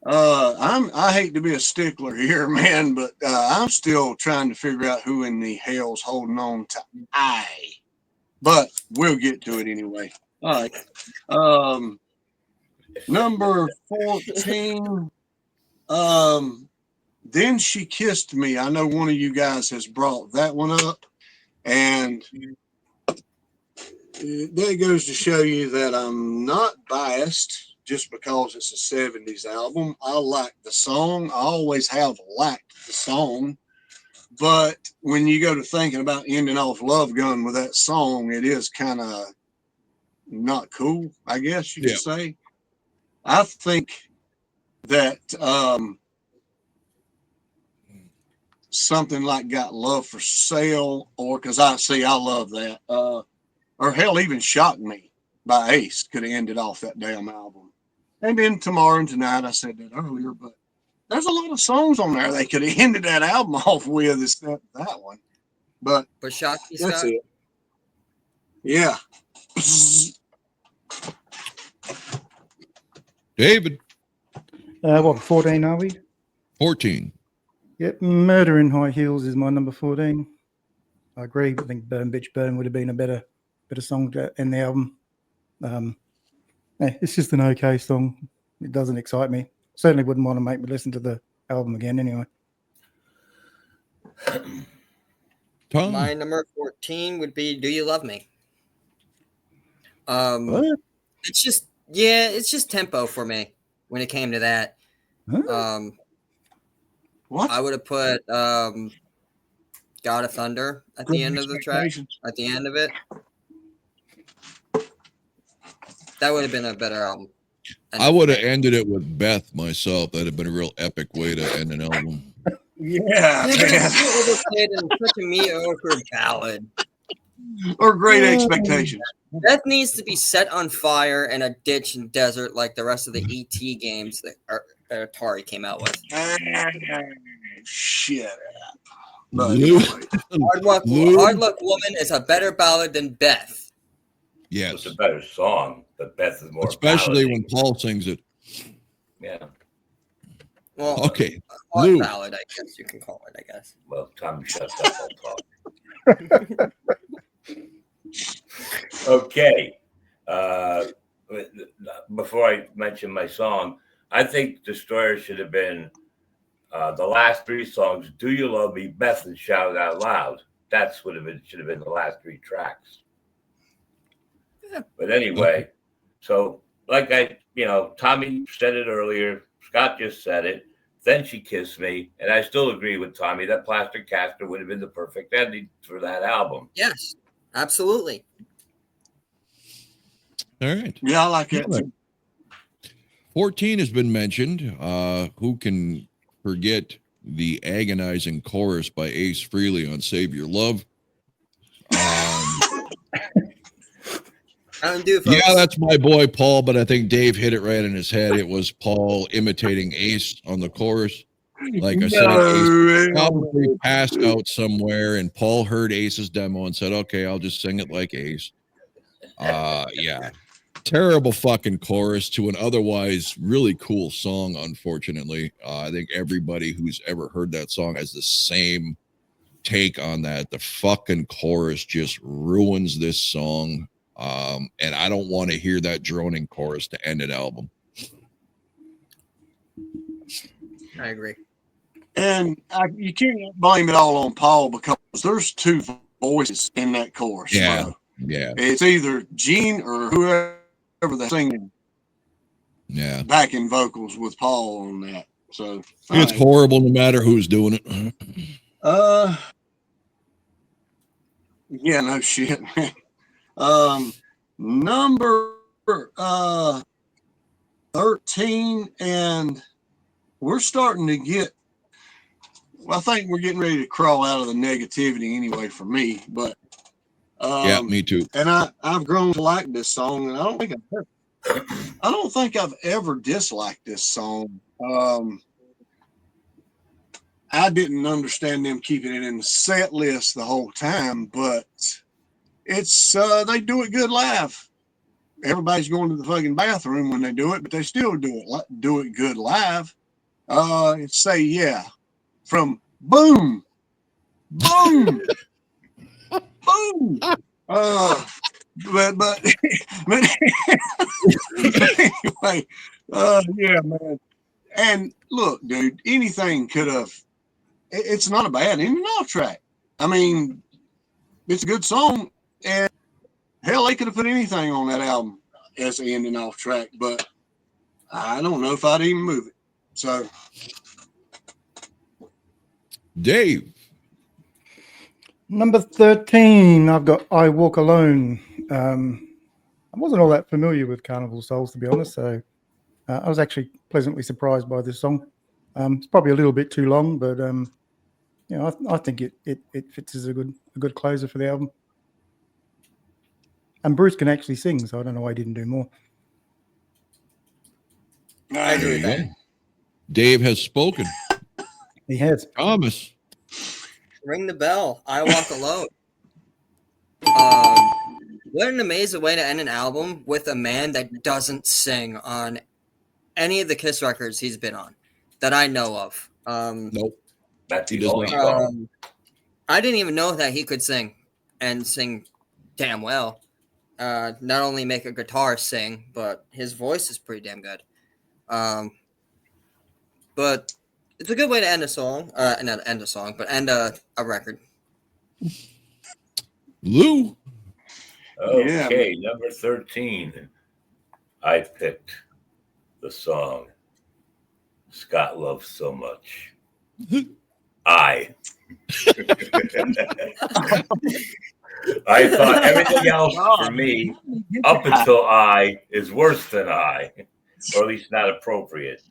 I hate to be a stickler here, man, but I'm still trying to figure out who in the hell's holding on to I. But we'll get to it anyway. All right. Number 14. Then She Kissed Me. I know one of you guys has brought that one up, and that goes to show you that I'm not biased just because it's a 70s album. I like the song. I always have liked the song. But when you go to thinking about ending off Love Gun with that song, it is kind of not cool, I guess you could say. I think that something like Got Love for Sale, or because I love that, or hell, even Shock Me by Ace could have ended off that damn album. And then Tomorrow and Tonight, I said that earlier, but there's a lot of songs on there they could have ended that album off with except that one. But Shock Me, that's Scott? it. Yeah. David, what 14 are we? 14. Yep, Murder in High Heels is my number 14. I agree. I think Burn Bitch Burn would have been a better song to end the album. It's just an okay song. It doesn't excite me. Certainly wouldn't want to make me listen to the album again anyway. Tom. My number 14 would be Do You Love Me? What? It's just tempo for me when it came to that. Huh? What? I would have put God of Thunder at the end of the track, at the end of it. That would have been a better album. I would have ended it with Beth myself. That'd have been a real epic way to end an album. Yeah, But man. it's overplayed in such a mediocre ballad. Or Great Expectations. That needs to be set on fire in a ditch and desert like the rest of the ET games that Atari came out with. Shit. Lou. Hard Luck Woman is a better ballad than Beth. Yes. It's a better song, but Beth is more Especially ballady. when Paul sings it. Yeah. Well, Okay. hard Lou. ballad, I guess you can call it, I guess. Well, Tom, shut up. I'll talk. Okay. Before I mention my song, I think Destroyer should have been the last 3 songs. Do You Love Me, Beth, and Shout It Out Loud. That's what should have been the last 3 tracks. Yeah. But anyway, so like Tommy said it earlier. Scott just said it. Then She Kissed Me, and I still agree with Tommy that Plaster Caster would have been the perfect ending for that album. Yes, absolutely. All right. Yeah, I like that too. 14 has been mentioned. Who can forget the agonizing chorus by Ace Frehley on Save Your Love? Mountain Dew, folks. Yeah, that's my boy Paul, but I think Dave hit it right in his head. It was Paul imitating Ace on the chorus. Like I said, Ace probably passed out somewhere, and Paul heard Ace's demo and said, "Okay, I'll just sing it like Ace." Yeah, terrible fucking chorus to an otherwise really cool song. Unfortunately, I think everybody who's ever heard that song has the same take on that. The fucking chorus just ruins this song. And I don't want to hear that droning chorus to end an album. I agree. And you can't blame it all on Paul because there's two voices in that chorus. Yeah, bro. yeah, It's either Gene or whoever that's singing yeah. backing vocals with Paul on that. So It's horrible no matter who's doing it. Yeah, no shit, man. Number 13, and we're starting to get, well, I think we're getting ready to crawl out of the negativity anyway for me, but Yeah, me too. and I've grown to like this song, and I don't think I've ever disliked this song. I didn't understand them keeping it in the set list the whole time, but it's they do it good live. Everybody's going to the fucking bathroom when they do it, but they still do it good live. It's Say Yeah from Boom, Boom, Boom. But anyway, yeah, man. And look, dude, anything could have. It's not a bad ending off track. I mean, it's a good song, and hell, they could have put anything on that album as an ending off track, but I don't know if I'd even move it. So, Dave. Number 13, I've got I Walk Alone. I wasn't all that familiar with Carnival Souls, to be honest, so I was actually pleasantly surprised by this song. It's probably a little bit too long, but you know, I think it fits as a good closer for the album. And Bruce can actually sing, so I don't know why he didn't do more. I agree with that. Dave has spoken. He has. Thomas. Ring the bell. I Walk Alone. What an amazing way to end an album with a man that doesn't sing on any of the Kiss records he's been on that I know of. Nope. That's He the does only not. song. I didn't even know that he could sing and sing damn well. Not only make a guitar sing, but his voice is pretty damn good. But it's a good way to end a song. Not end a song, but end a record. Lou. Okay, number 13. I picked the song Scott loves so much. I thought everything else for me up until I is worse than I, or at least not appropriate.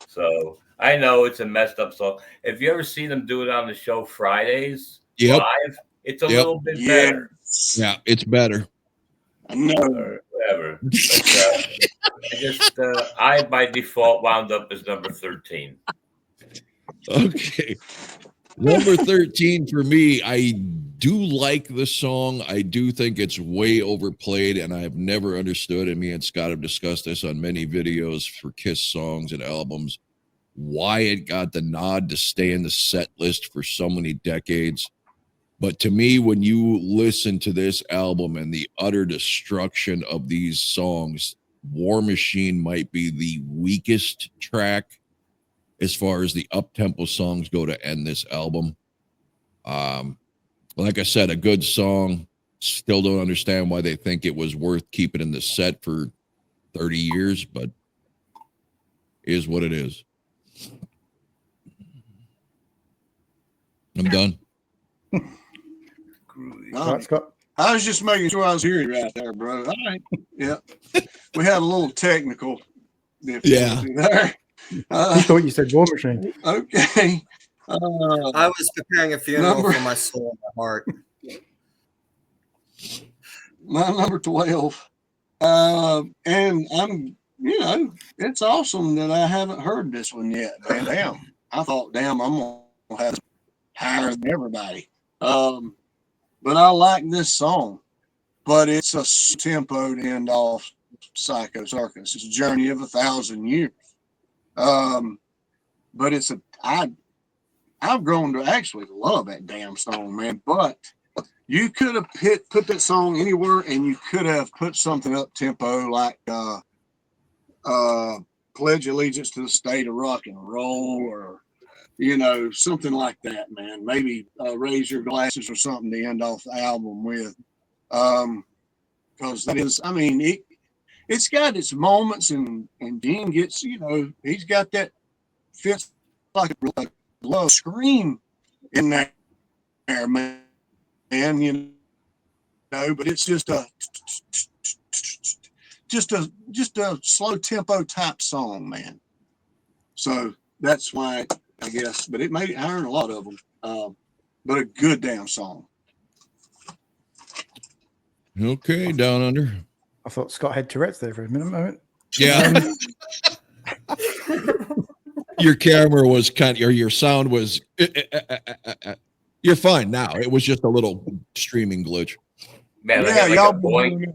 So I know it's a messed up song. If you ever see them do it on the show Fridays live, it's a little bit better. Yeah, it's better. No. Or whatever. But, I by default wound up as number 13. Okay. Number 13 for me, I do like the song. I do think it's way overplayed, and I've never understood, and me and Scott have discussed this on many videos for Kiss songs and albums, why it got the nod to stay in the set list for so many decades. But to me, when you listen to this album and the utter destruction of these songs, War Machine might be the weakest track as far as the up-tempo songs go to end this album. Like I said, a good song. Still don't understand why they think it was worth keeping in the set for 30 years, but is what it is. I'm done. Right, Scott? I was just making sure I was hearing you right there, bro. All right. Yeah. We had a little technical difficulty there. He thought you said War Machine. Okay. I was preparing a funeral for my soul and my heart. My number 12 And I'm, it's awesome that I haven't heard this one yet, man. Damn. I thought, damn, I'm going to have higher than everybody. But I like this song, but it's a tempo to end off Psycho Circus. It's a journey of 1,000 years. But I've grown to actually love that damn song, man. But you could have put that song anywhere, and you could have put something up tempo like Pledge Allegiance to the State of Rock and Roll, or something like that, man. Maybe Raise Your Glasses or something to end off the album with. Because that is, I mean, it's got its moments, and Dean gets, he's got that fits like a love scream in there, man. But it's just a slow tempo type song, man. So that's why, I guess. But it made I earned a lot of them. But a good damn song. Okay, Down Under. I thought Scott had Tourette's there for a moment. Yeah. Your camera was or your sound was. You're fine now. It was just a little streaming glitch. Man, Yeah, like y'all a boing.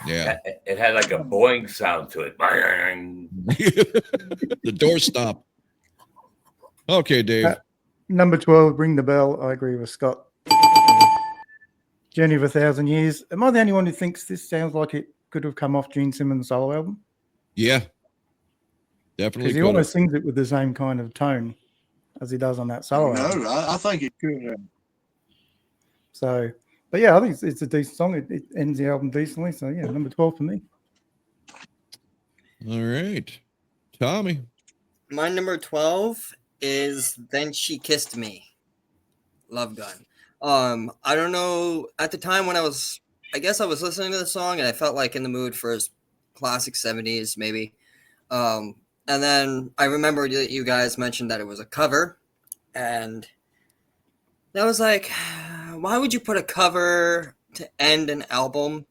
Yeah. It had like a boing sound to it. The door stopped. Okay, Dave. Number 12, Ring the Bell. I agree with Scott. Journey of 1,000 Years. Am I the only one who thinks this sounds like it could have come off Gene Simmons' solo album? Yeah. Definitely. Because he almost sings it with the same kind of tone as he does on that solo album. No, I think it could have. So, but yeah, I think it's a decent song. It ends the album decently. So yeah, number 12 for me. All right. Tommy. My number 12 is Then She Kissed Me. Love Gun. I don't know, at the time when I was listening to the song and I felt like in the mood for his classic 70s maybe. And then I remember that you guys mentioned that it was a cover, and I was like, why would you put a cover to end an album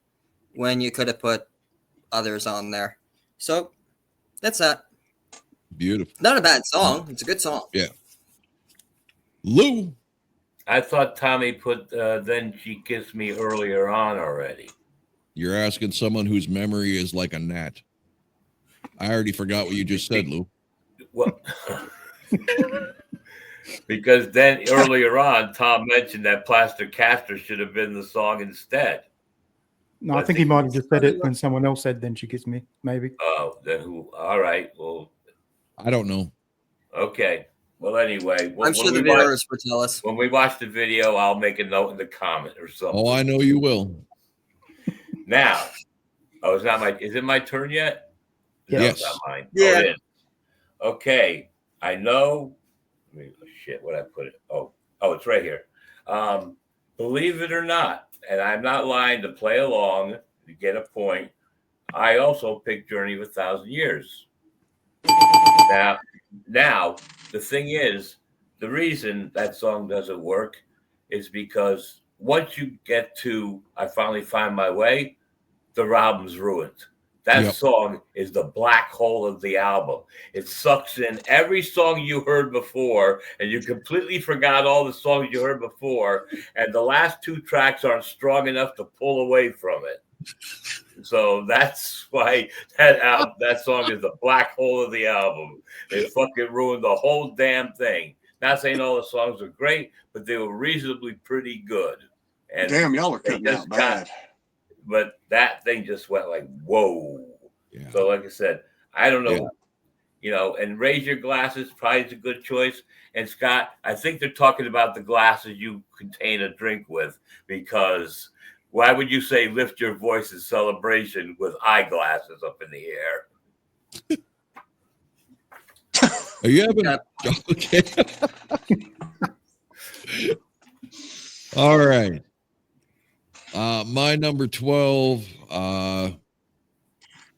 when you could have put others on there? So that's that. Beautiful. Not a bad song. It's a good song. Yeah. Lou. I thought Tommy put Then She Kissed Me earlier on already. You're asking someone whose memory is like a gnat. I already forgot what you just said, Lou. Well, because then earlier on, Tom mentioned that Plaster Caster should have been the song instead. No, I think he might have just said it when someone else said Then She Kissed Me, maybe. Oh, then who? All right. Well, I don't know. Okay. Well, anyway. I'm sure the viewers will tell us. When we watch the video, I'll make a note in the comment or something. Oh, I know you will. Now, is it my turn yet? Yes. It's not mine. Yeah. Oh, it is. Okay. I know. Shit, what I put it? Oh, it's right here. Believe it or not, and I'm not lying to play along to get a point, I also picked Journey of 1,000 Years. Now, the thing is, the reason that song doesn't work is because once you get to I Finally Find My Way, the album's ruined. That song is the black hole of the album. It sucks in every song you heard before, and you completely forgot all the songs you heard before, and the last two tracks aren't strong enough to pull away from it. So that's why that song is the black hole of the album. It fucking ruined the whole damn thing. Not saying all the songs are great, but they were reasonably pretty good. And damn, y'all are cutting out bad. But that thing just went like, whoa. Yeah. So like I said, I don't know, and Raise Your Glasses probably is a good choice. And Scott, I think they're talking about the glasses you contain a drink with, because why would you say lift your voice in celebration with eyeglasses up in the air? Are you having okay? All right. My number 12,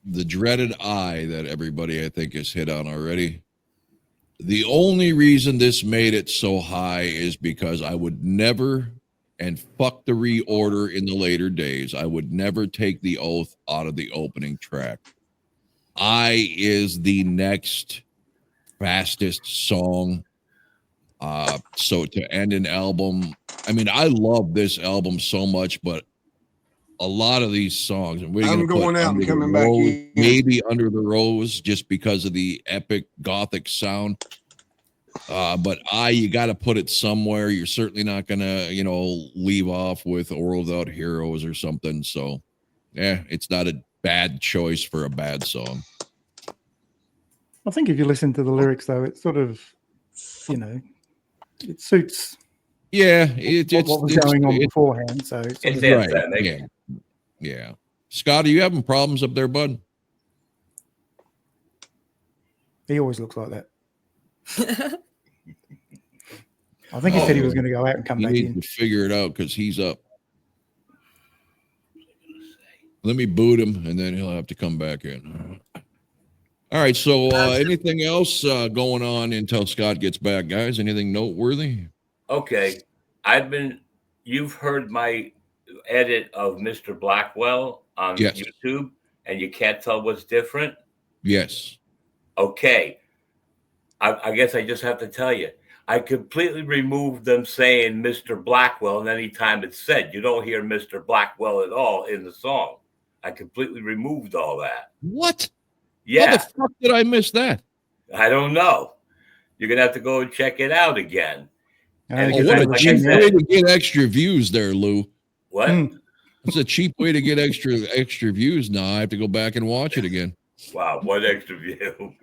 the dreaded I that everybody I think has hit on already. The only reason this made it so high is because I would never and fuck the reorder in the later days. I would never take the oath out of the opening track. I is the next fastest song. So to end an album, I mean, I love this album so much, but a lot of these songs, and we're I'm going to going put out Under and the coming back Rose, in. maybe Under the Rose, just because of the epic gothic sound. But you got to put it somewhere. You're certainly not going to, leave off with Or Without Heroes or something. So, it's not a bad choice for a bad song. I think if you listen to the lyrics, though, it's sort of, it suits what was going on beforehand. So it's It's right. anthemic. Yeah. Scott, are you having problems up there, bud? He always looks like that. I think he said he was going to go out and come back in. He needs to figure it out because he's up. Let me boot him, and then he'll have to come back in. All right. So, anything else going on until Scott gets back, guys? Anything noteworthy? Okay. You've heard my edit of Mr. Blackwell on YouTube, and you can't tell what's different? Yes. Okay. I guess I just have to tell you, I completely removed them saying Mr. Blackwell, and any time it's said, you don't hear Mr. Blackwell at all in the song. I completely removed all that. What? Yeah. How the fuck did I miss that? I don't know. You're going to have to go and check it out again. What a cheap way to get extra views there, Lou. What? It's a cheap way to get extra views now. I have to go back and watch it again. Wow, one extra view.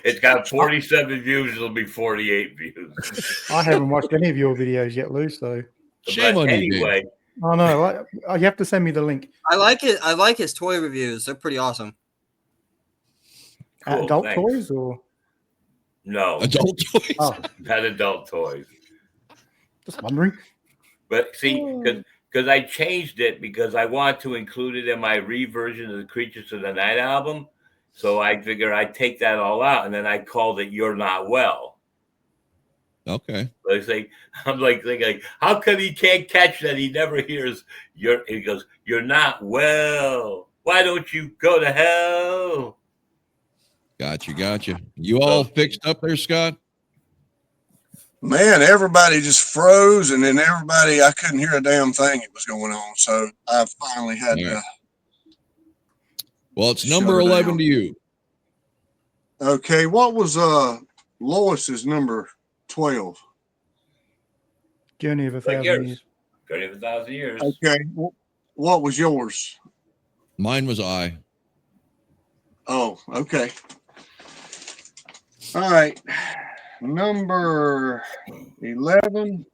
It's got 47 views. It'll be 48 views. I haven't watched any of your videos yet, Lou. So shame on you. Anyway, oh no, you have to send me the link. I like it. I like his toy reviews. They're pretty awesome. Cool, adult thanks. toys or no adult toys? Oh. Not adult toys. Just wondering. But see, because I changed it because I want to include it in my reversion of the Creatures of the Night album. So I figure I'd take that all out, and then I called it "You're Not Well." Okay. But I say, I'm like thinking, how come he can't catch that? He never hears he goes, "You're not well. Why don't you go to hell?" Gotcha. You all fixed up there, Scott? Man, everybody just froze, and then I couldn't hear a damn thing that was going on. So I finally had to. Well, it's number 11 to you. Okay, what was Lois's number 12? Journey of 1,000 years. Journey of 1,000 years. Okay, what was yours? Mine was I. Oh, okay. All right. Number 11.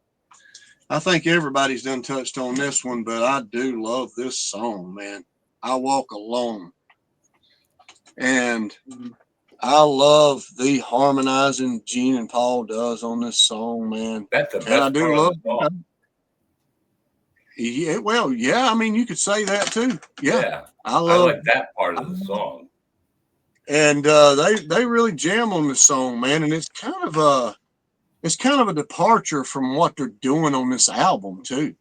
I think everybody's done touched on this one, but I do love this song, man. I Walk Alone. And I love the harmonizing Gene and Paul does on this song, man. That's the best and I do part love of the song. Yeah, well, yeah, I mean, you could say that too. Yeah. I like that part of the song. And they really jam on this song, man. And it's kind of a departure from what they're doing on this album too.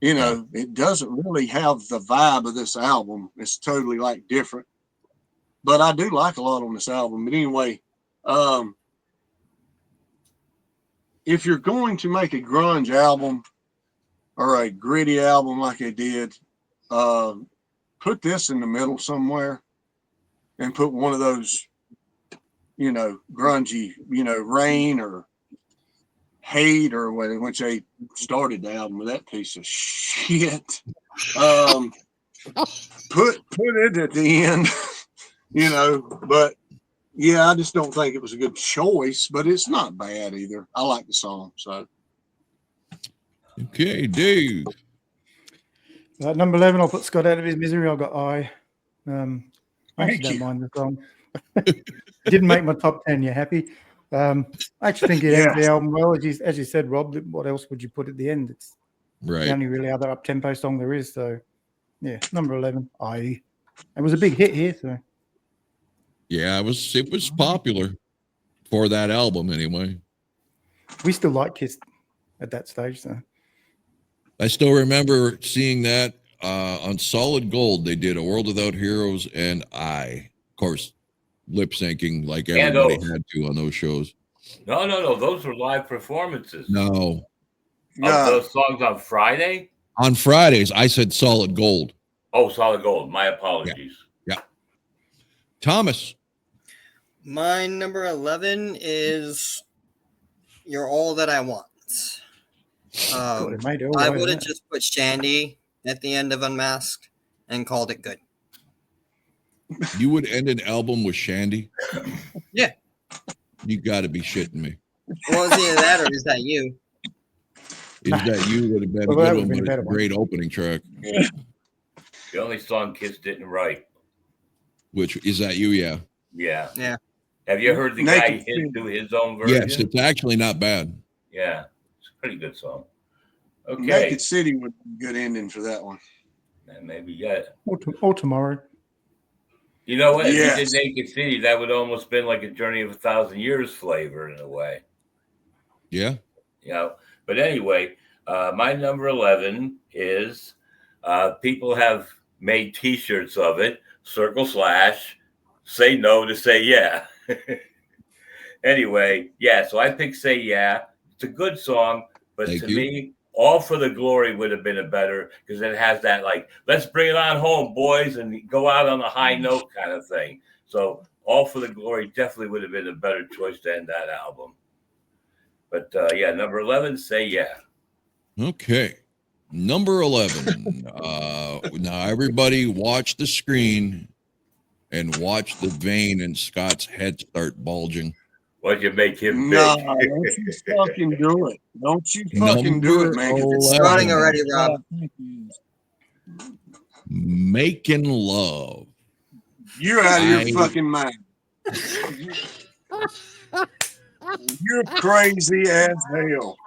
It doesn't really have the vibe of this album. It's totally like different. But I do like a lot on this album. But anyway, if you're going to make a grunge album or a gritty album like they did, put this in the middle somewhere and put one of those, grungy, Rain or Hate or whatever, which they started the album with that piece of shit. Put it at the end. But yeah, I just don't think it was a good choice, but it's not bad either. I like the song. So, okay, Dave. Number 11, I'll put Scott out of his misery. I've got I. I actually don't mind the song. Didn't make my top 10. You happy? I actually think it ends the album well. As you said, Rob, what else would you put at the end? It's the only really other up-tempo song there is. So, yeah, number 11, I. It was a big hit here, so. Yeah, it was popular for that album anyway. We still like Kiss at that stage, so. I still remember seeing that on Solid Gold. They did A World Without Heroes and of course, lip syncing like everybody those. had to on those shows. No. Those were live performances No, of those songs on Friday. on Fridays I said Solid Gold. Oh, Solid Gold. My Yeah, apologies. yeah. Thomas, My number 11 is You're All That I Want. God, it made it all I right would have there. just put Shandy at the end of Unmasked and called it good. you would end an album with Shandy? Yeah. You got to be shitting me. Well, it's either that or is that you? Is that you would have been Well, a that good would've one, been but a it's better a one. great opening track. The only song Kiss didn't write. Which is that you? Yeah. Yeah. Yeah. Have you heard the Naked guy City. do his own version? Yes, it's actually not bad. Yeah. It's a pretty good song. Okay. Naked City would be a good ending for that one. Maybe, yeah. Or tomorrow. You know what? If you Yes. did Naked City, that would almost been like a Journey of 1,000 Years flavor in a way. Yeah. You know. But anyway, my number 11 is people have made T-shirts of it. / say no to say yeah. Anyway, yeah. So I picked Say Yeah. It's a good song, but Thank to you. me, All for the Glory would have been a better because it has that like let's bring it on home, boys, and go out on a high note kind of thing. So All for the Glory definitely would have been a better choice to end that album. But yeah, number 11, Say Yeah. Okay. Number 11. Now everybody watch the screen and watch the vein in Scott's head start bulging. Why'd you make him No, big? don't you fucking do it. Don't you fucking do it, man. 'cause Number it's Starting 11. already, Rob. Making Love. You're out of I- your fucking mind. You're crazy as hell.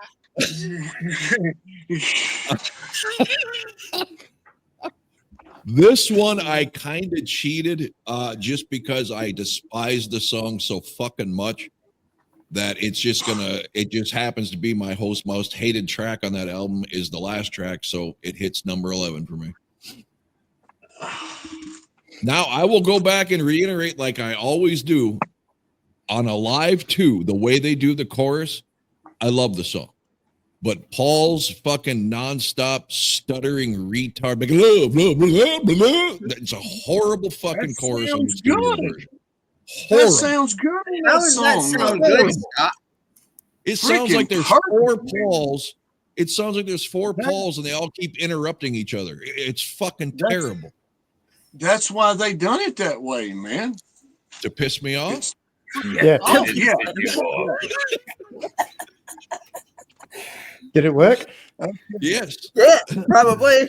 This one I kind of cheated just because I despise the song so fucking much that it just happens to be my most hated track on that album is the last track, so it hits number 11 for me. Now I will go back and reiterate like I always do on Alive 2, the way they do the chorus, I love the song. But Paul's fucking nonstop stuttering retard, like, blah, blah, blah, blah, blah. It's a horrible fucking That chorus on the sounds studio good. version. That Horrible. sounds good in How that does that song. sound though. good, Scott? It sounds like there's perfect, four man. Pauls. It sounds like there's four That- Pauls and they all keep interrupting each other. It's fucking That's- terrible. That's why they done it that way, man. To piss me off? It's, Yeah. oh, Did yeah. you off? Did it work? Yes. Yeah, probably.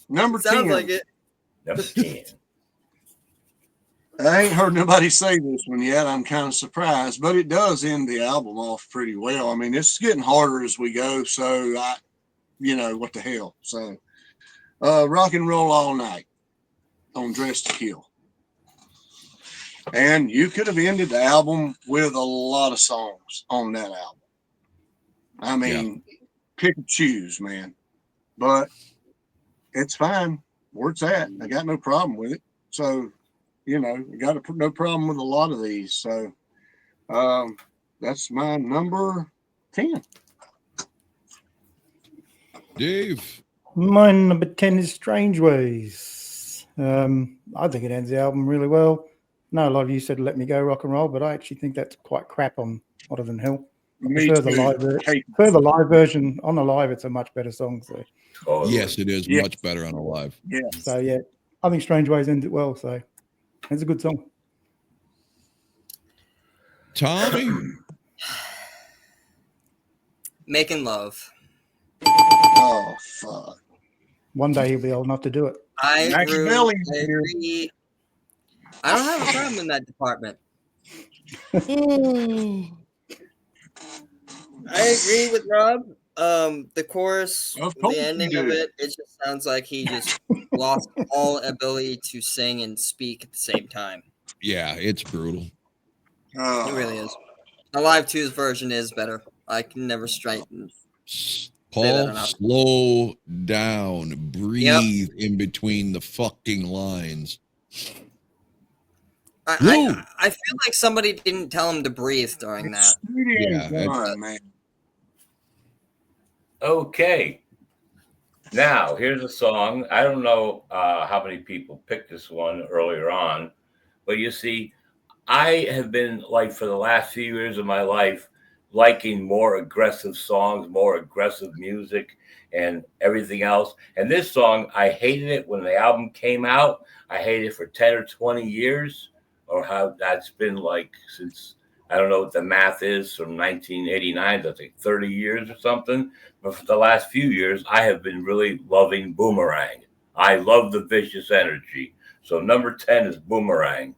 Number Sounds 10. like it. Number 10. I ain't heard nobody say this one yet. I'm kind of surprised, but it does end the album off pretty well. I mean, it's getting harder as we go, so what the hell? So, Rock and Roll All Night on Dress to Kill. And you could have ended the album with a lot of songs on that album. I mean, pick and choose, man. But it's fine where it's at. I got no problem with it. So, got no problem with a lot of these. So, that's my number 10. Dave. My number 10 is Strange Ways. I think it ends the album really well. No, a lot of you said Let Me Go Rock and Roll, but I actually think that's quite crap on Hotter Than Hell. Me Prefer the too. live, Hate prefer the live version. On the live, it's a much better song. So, Totally. Yes, it is Yeah. much better on a live. Yeah. so yeah, I think Strange Ways ends it well. So it's a good song. Tommy. Making Love. Oh, fuck. One day he'll be old enough to do it. I Max agree. Belly's I here. agree. I don't have a problem in that department. I agree with Rob. The chorus, Of course the you ending do. of it, it just sounds like he just lost all ability to sing and speak at the same time. Yeah, it's brutal. It really is. Alive 2's version is better. I can never straighten. say that Paul, enough. slow down. Breathe in between the fucking lines. Lou! I feel like somebody didn't tell him to breathe during that. Yeah, Done, man. Okay. Now, here's a song. I don't know how many people picked this one earlier on, but you see, I have been like for the last few years of my life liking more aggressive songs, more aggressive music, and everything else. And this song, I hated it when the album came out. I hated it for 10 or 20 years, or how that's been like since I don't know what the math is from 1989, I think 30 years or something. But for the last few years, I have been really loving Boomerang. I love the vicious energy. So number 10 is Boomerang.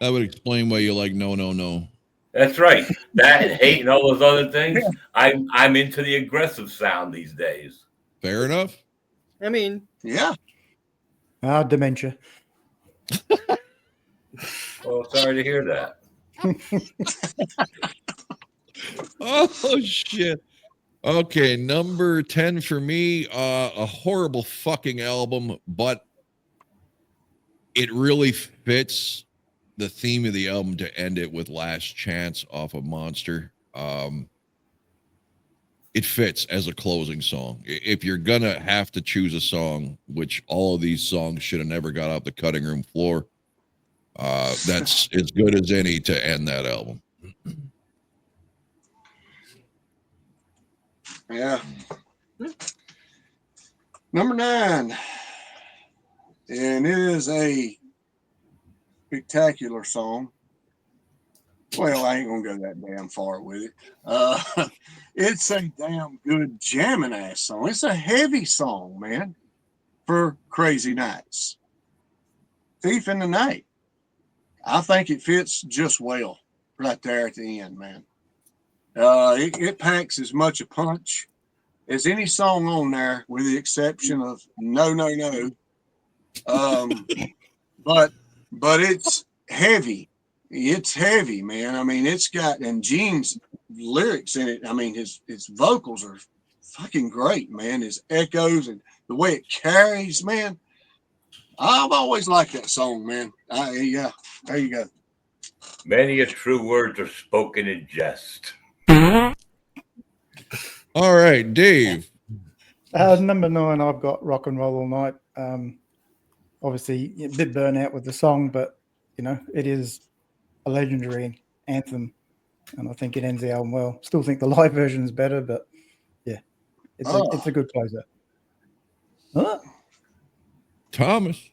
That would explain why you like No, No, No. That's right. That and hate and all those other things. I'm into the aggressive sound these days. Fair enough. I mean, Yeah. Dementia. Well, sorry to hear that. Oh, shit. Okay, number 10 for me, a horrible fucking album, but it really fits the theme of the album to end it with Last Chance off of Monster. It fits as a closing song. If you're gonna have to choose a song, which all of these songs should have never got off the cutting room floor, that's as good as any to end that album. Yeah. Number 9. And it is a spectacular song. Well, I ain't gonna go that damn far with it. It's a damn good jamming ass song. It's a heavy song, man, for Crazy Nights. Thief in the Night. I think it fits just well right there at the end, man. It packs as much a punch as any song on there, with the exception of No, No, No. But it's heavy. It's heavy, man. I mean, it's got, and Gene's lyrics in it. I mean, his vocals are fucking great, man. His echoes and the way it carries, man. I've always liked that song, man. Yeah, there you go. Many a true words are spoken in jest. All right, Dave. Number 9, I've got Rock and Roll All Night. Obviously, a bit burnout with the song, but it is a legendary anthem, and I think it ends the album well. Still think the live version is better, but yeah, it's a good closer. Huh? Thomas.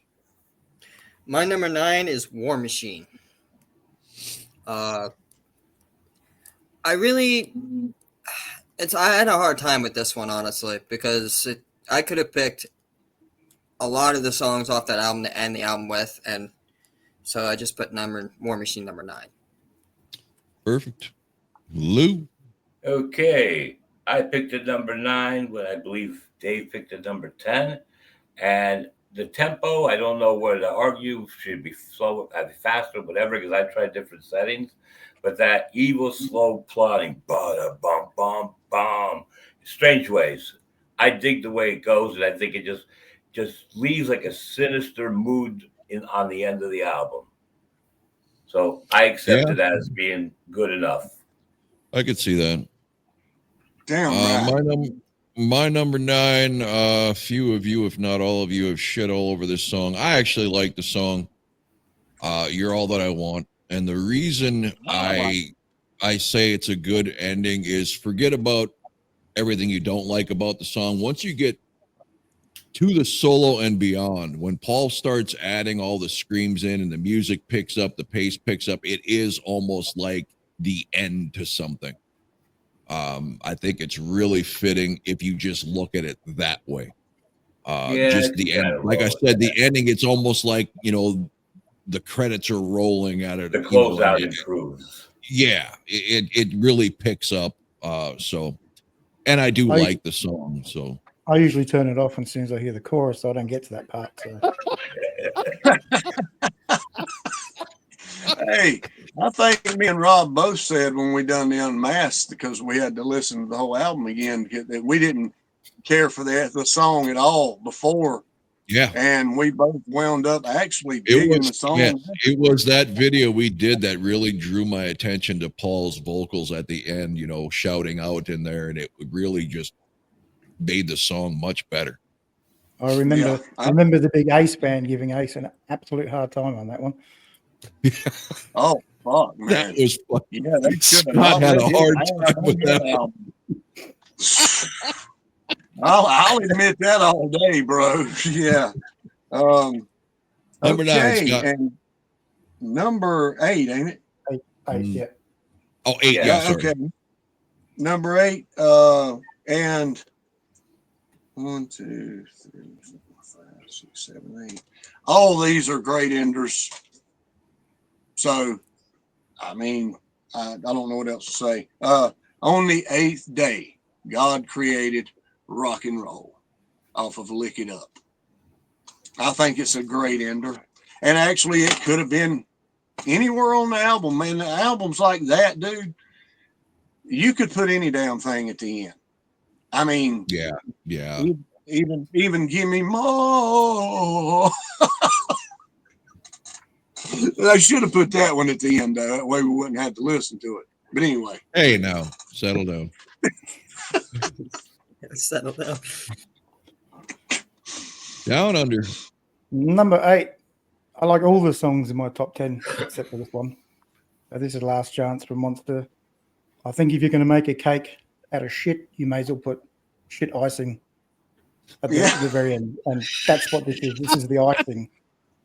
my number 9 is War Machine. I had a hard time with this one, honestly, because I could have picked a lot of the songs off that album to end the album with, and so I just put War Machine number 9. Perfect. Lou. Okay. I picked a number 9, but I believe Dave picked a number 10. And the tempo, I don't know where to argue. Should be slow, be faster, whatever, because I tried different settings. But that evil, slow plotting, bum, bum, bum, Strange Ways. I dig the way it goes, and I think it just leaves like a sinister mood on the end of the album. So I accepted that as being good enough. I could see that. Damn right. My number 9, few of you, if not all of you, have shit all over this song. I actually like the song, You're All That I Want. And the reason I say it's a good ending is forget about everything you don't like about the song. Once you get to the solo and beyond, when Paul starts adding all the screams in and the music picks up, the pace picks up, it is almost like the end to something. I think it's really fitting if you just look at it that way. Just the end. Like I said, the ending, it's almost like, the credits are rolling at it. The closeout improves. Yeah, it really picks up. And I do like the song. So I usually turn it off as soon as I hear the chorus, so I don't get to that part. So. Hey, I think me and Rob both said when we done the Unmasked, because we had to listen to the whole album again, that we didn't care for the song at all before, Yeah. and we both wound up actually It digging the was, song. yeah, it was that video we did that really drew my attention to Paul's vocals at the end, you know, shouting out in there, and it really just made the song much better. I remember. Yeah, I remember the big Ace band giving Ace an absolute hard time on that one. Oh fuck, That man! was fun. Yeah, they should have Scott not had let a him hard have time with that. album. I'll admit that all day, bro. Yeah. Number 9, Okay, Scott. and number 8, ain't it? Yeah. Oh, 8. Yeah. Yeah, sorry. Okay. Number 8, and 1, 2, 3, 4, 5, 6, 7, 8. All these are great enders. So, I mean, I don't know what else to say. On the 8th day, God created rock and roll off of Lick It Up. I think it's a great ender. And actually, it could have been anywhere on the album, man. The albums like that, dude, you could put any damn thing at the end. I mean, Yeah. even give me more. I should have put that one at the end, that way we wouldn't have to listen to it. But anyway. Hey, now settle down. Settle down. Down under. Number 8. I like all the songs in my top 10 except for this one. This is Last Chance from Monster. I think if you're going to make a cake out of shit, you may as well put shit icing at the very end. And that's what this is. This is the icing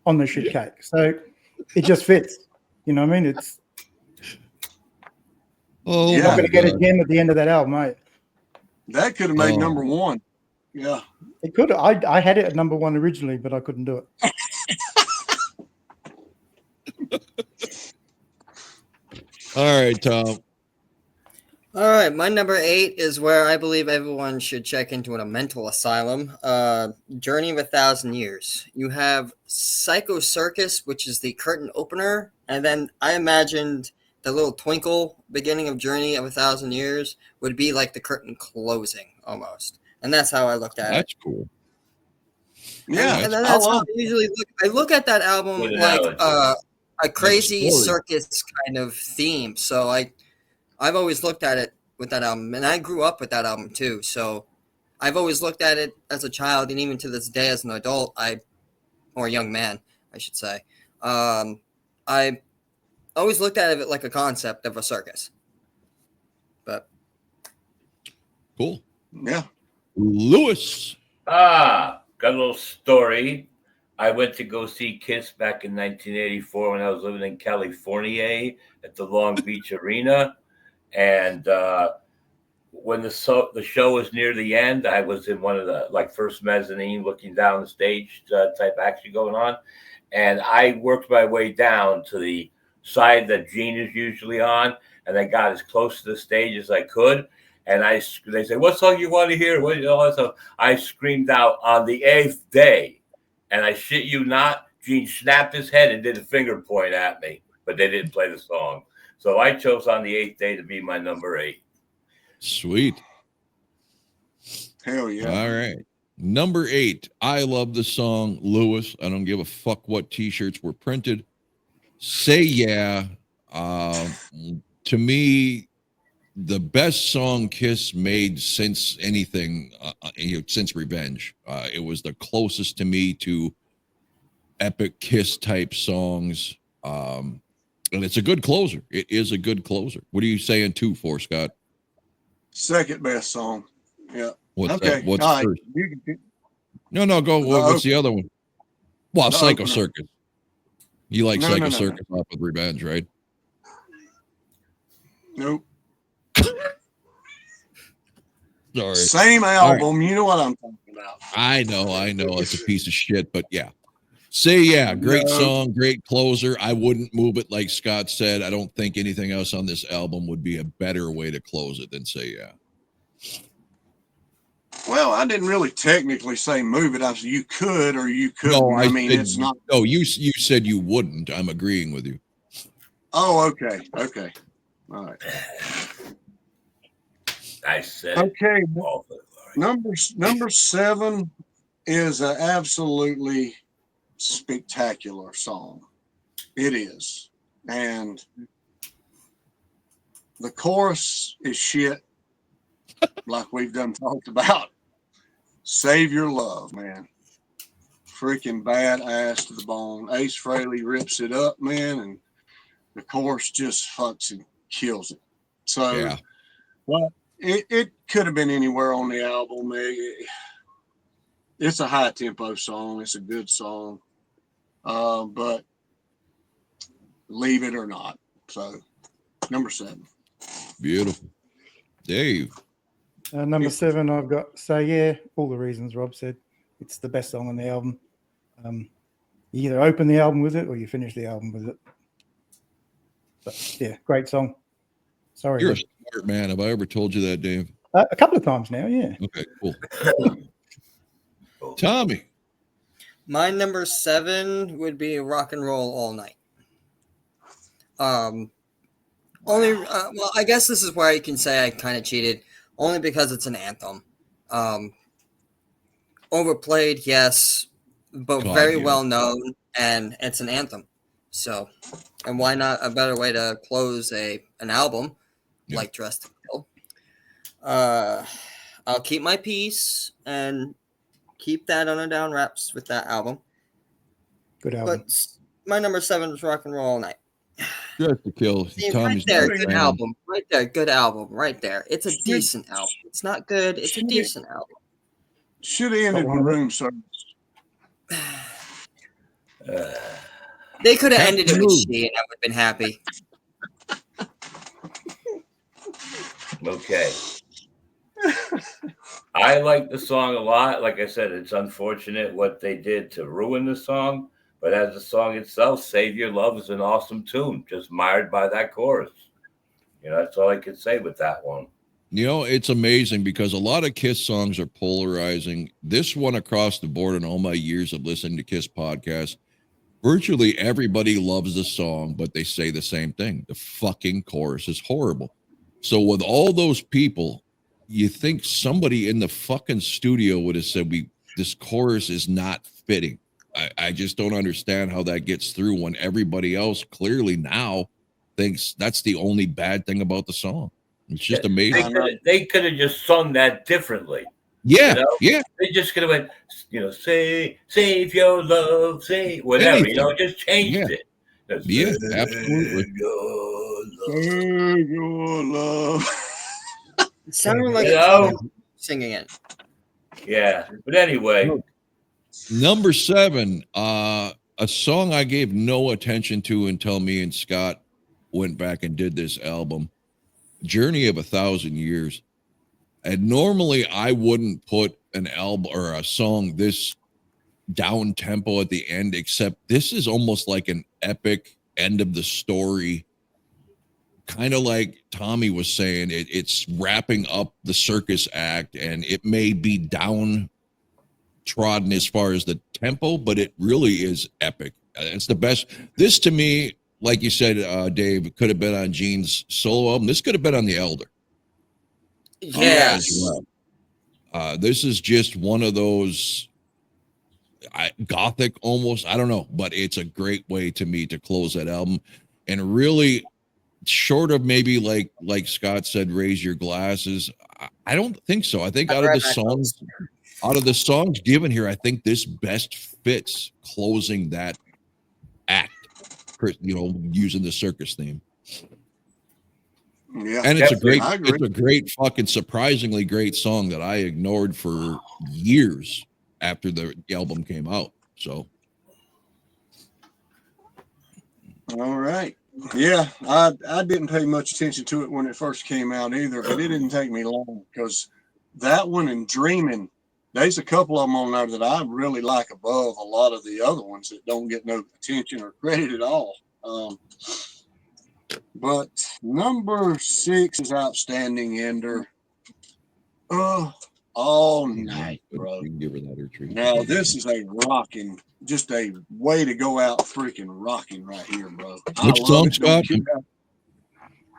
on the shit cake. So it just fits. You know what I mean? It's Oh, you're not going to get a gem at the end of that album, mate. That could have made number 1. Yeah. It could. I had it at number 1 originally, but I couldn't do it. All right, Tom. All right, my number 8 is where I believe everyone should check into a mental asylum. Journey of 1,000 Years. You have Psycho Circus, which is the curtain opener, and then I imagined the little twinkle beginning of Journey of 1,000 Years would be like the curtain closing almost, and that's how I looked at it. That's cool. Yeah, and then that's how I usually look. I look at that album Good like analogy. a crazy story. circus kind of theme. So I've always looked at it with that album, and I grew up with that album too. So I've always looked at it as a child, and even to this day as an adult, or a young man, I should say, I always looked at it like a concept of a circus. But Cool. Yeah. Lewis. Got a little story. I went to go see Kiss back in 1984 when I was living in California at the Long Beach Arena. And when the show was near the end, I was in one of the first mezzanine looking down the stage type action going on. And I worked my way down to the side that Gene is usually on. And I got as close to the stage as I could. And they said, "What song you want to hear?" So I screamed out on the 8th day. And I shit you not, Gene snapped his head and did a finger point at me. But they didn't play the song. So I chose on the 8th day to be my number 8. Sweet. Hell yeah. All right. Number 8. I love the song Lewis. I don't give a fuck what t-shirts were printed. Say Yeah. To me, the best song Kiss made since anything, since Revenge. It was the closest to me to epic Kiss type songs. And it's a good closer. It is a good closer. What are you saying 2 for, Scott? Second best song. Yeah. What's Okay. that? What's All right. first? No, go. What's the other one? Well, The Psycho opener. Circus. You like No, Psycho no, no, Circus off with Revenge, right? Nope. Sorry. Same album. You know what I'm talking about. I know. It's a piece of shit, but yeah. Say Yeah. Great song, great closer. I wouldn't move it like Scott said. I don't think anything else on this album would be a better way to close it than Say Yeah. Well, I didn't really technically say move it. I said you could or you couldn't. No, I mean, said, it's not. No, you said you wouldn't. I'm agreeing with you. Oh, okay. Okay. All right. I said Okay. all for the glory. Number 7 is an absolutely spectacular song. It is. And the chorus is shit, like we've done talked about. Save Your Love, man. Freaking badass to the bone. Ace Frehley rips it up, man, and the chorus just fucks and kills it. So, Yeah. well, it could have been anywhere on the album. It's a high tempo song. It's a good song. But leave it or not. So, number 7. Beautiful. Dave. Number 7, I've got Say Yeah. All the reasons Rob said. It's the best song on the album. You either open the album with it or you finish the album with it. But yeah, great song. Sorry. You're a smart man. Have I ever told you that, Dave? A couple of times now, yeah. Okay, cool. Tommy. My number 7 would be Rock and Roll All Night. Well, I guess this is where you can say I kind of cheated, only because it's an anthem. Overplayed, yes, but God, very yeah. well known, and it's an anthem. So, and why not a better way to close an album like Dressed to Kill? I'll keep my peace and keep that on a down wraps with that album. Good album. But my number 7 is Rock and Roll All Night. Just to kill. See, Tommy's right there, not a good fan. album. Right there, good album. Right there. It's a decent album. It's not good. It's a decent album. Should have ended with Room Service. They could have ended it with She, and I would have been happy. Okay. I like the song a lot. Like I said, it's unfortunate what they did to ruin the song. But as the song itself, Save Your Love is an awesome tune, just mired by that chorus. You know, that's all I could say with that one. You know, it's amazing because a lot of Kiss songs are polarizing. This one across the board in all my years of listening to Kiss podcasts, virtually everybody loves the song, but they say the same thing. The fucking chorus is horrible. So with all those people, you think somebody in the fucking studio would have said, this chorus is not fitting. I just don't understand how that gets through when everybody else clearly now thinks that's the only bad thing about the song. It's just amazing. They could have just sung that differently. Yeah, you know? Yeah. They just could have went, save your love, say whatever, Anything. Just changed it. Yeah, absolutely. Save your love. It sounded like singing it. Yeah, but anyway. Number 7, a song I gave no attention to until me and Scott went back and did this album, Journey of 1,000 Years. And normally I wouldn't put an album or a song this down tempo at the end, except this is almost like an epic end of the story. Kind of like Tommy was saying, it's wrapping up the circus act, and it may be downtrodden as far as the tempo, but it really is epic. It's the best. This to me, like you said, Dave, it could have been on Gene's solo album. This could have been on The Elder. Yes. This is just one of those gothic almost. I don't know, but it's a great way to me to close that album. And really, short of maybe like Scott said, raise your glasses. I don't think so. I think out of the songs given here, I think this best fits closing that act, using the circus theme. Yeah, and it's a great fucking surprisingly great song that I ignored for years after the album came out. So, all right. Yeah, I didn't pay much attention to it when it first came out either, but it didn't take me long because that one and Dreaming, there's a couple of them on there that I really like above a lot of the other ones that don't get no attention or credit at all. But number 6 is Outstanding Ender. All night, bro. You can give her that her treat. Now this is a rocking, just a way to go out freaking rocking right here, bro. Which song, Scott?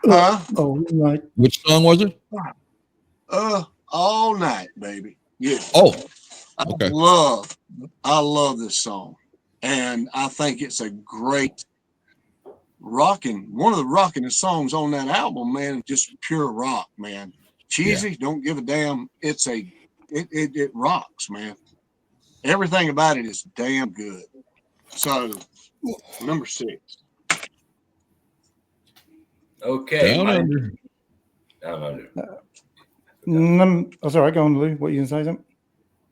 Huh? Oh, right. Which song was it? all night, baby. Yeah. Oh, okay. I love this song. And I think it's a great one of the rockinest songs on that album, man. Just pure rock, man. Cheesy, don't give a damn. It rocks, man. Everything about it is damn good. So, number 6. Okay. Down mine- under. Down under. Oh, sorry, go on, Lou. What you gonna say, something?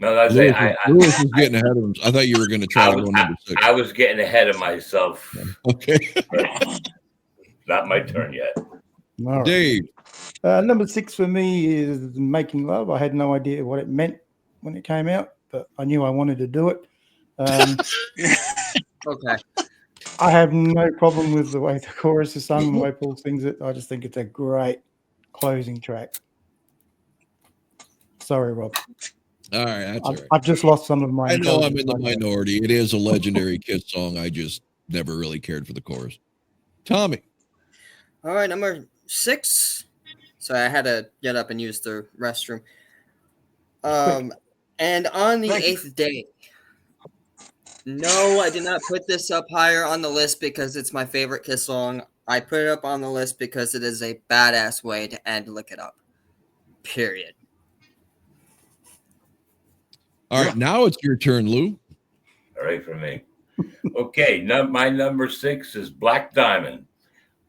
No, that's Lewis, it. Lewis was getting ahead of him. I thought you were going to try to go number 6. I was getting ahead of myself. Okay. Not my turn yet. All right. Dave. Number 6 for me is Making Love. I had no idea what it meant when it came out, but I knew I wanted to do it. Okay. I have no problem with the way the chorus is sung and the way Paul sings it. I just think it's a great closing track. Sorry, Rob. All right, that's all right. I've just lost some of my. I know I'm in the minority. It is a legendary Kiss song. I just never really cared for the chorus. Tommy. All right, number 6. So I had to get up and use the restroom. And on the 8th day. No, I did not put this up higher on the list because it's my favorite Kiss song. I put it up on the list because it is a badass way to end Lick It Up. Period. All right, now it's your turn, Lou. All right, for me. Okay, my number 6 is Black Diamond.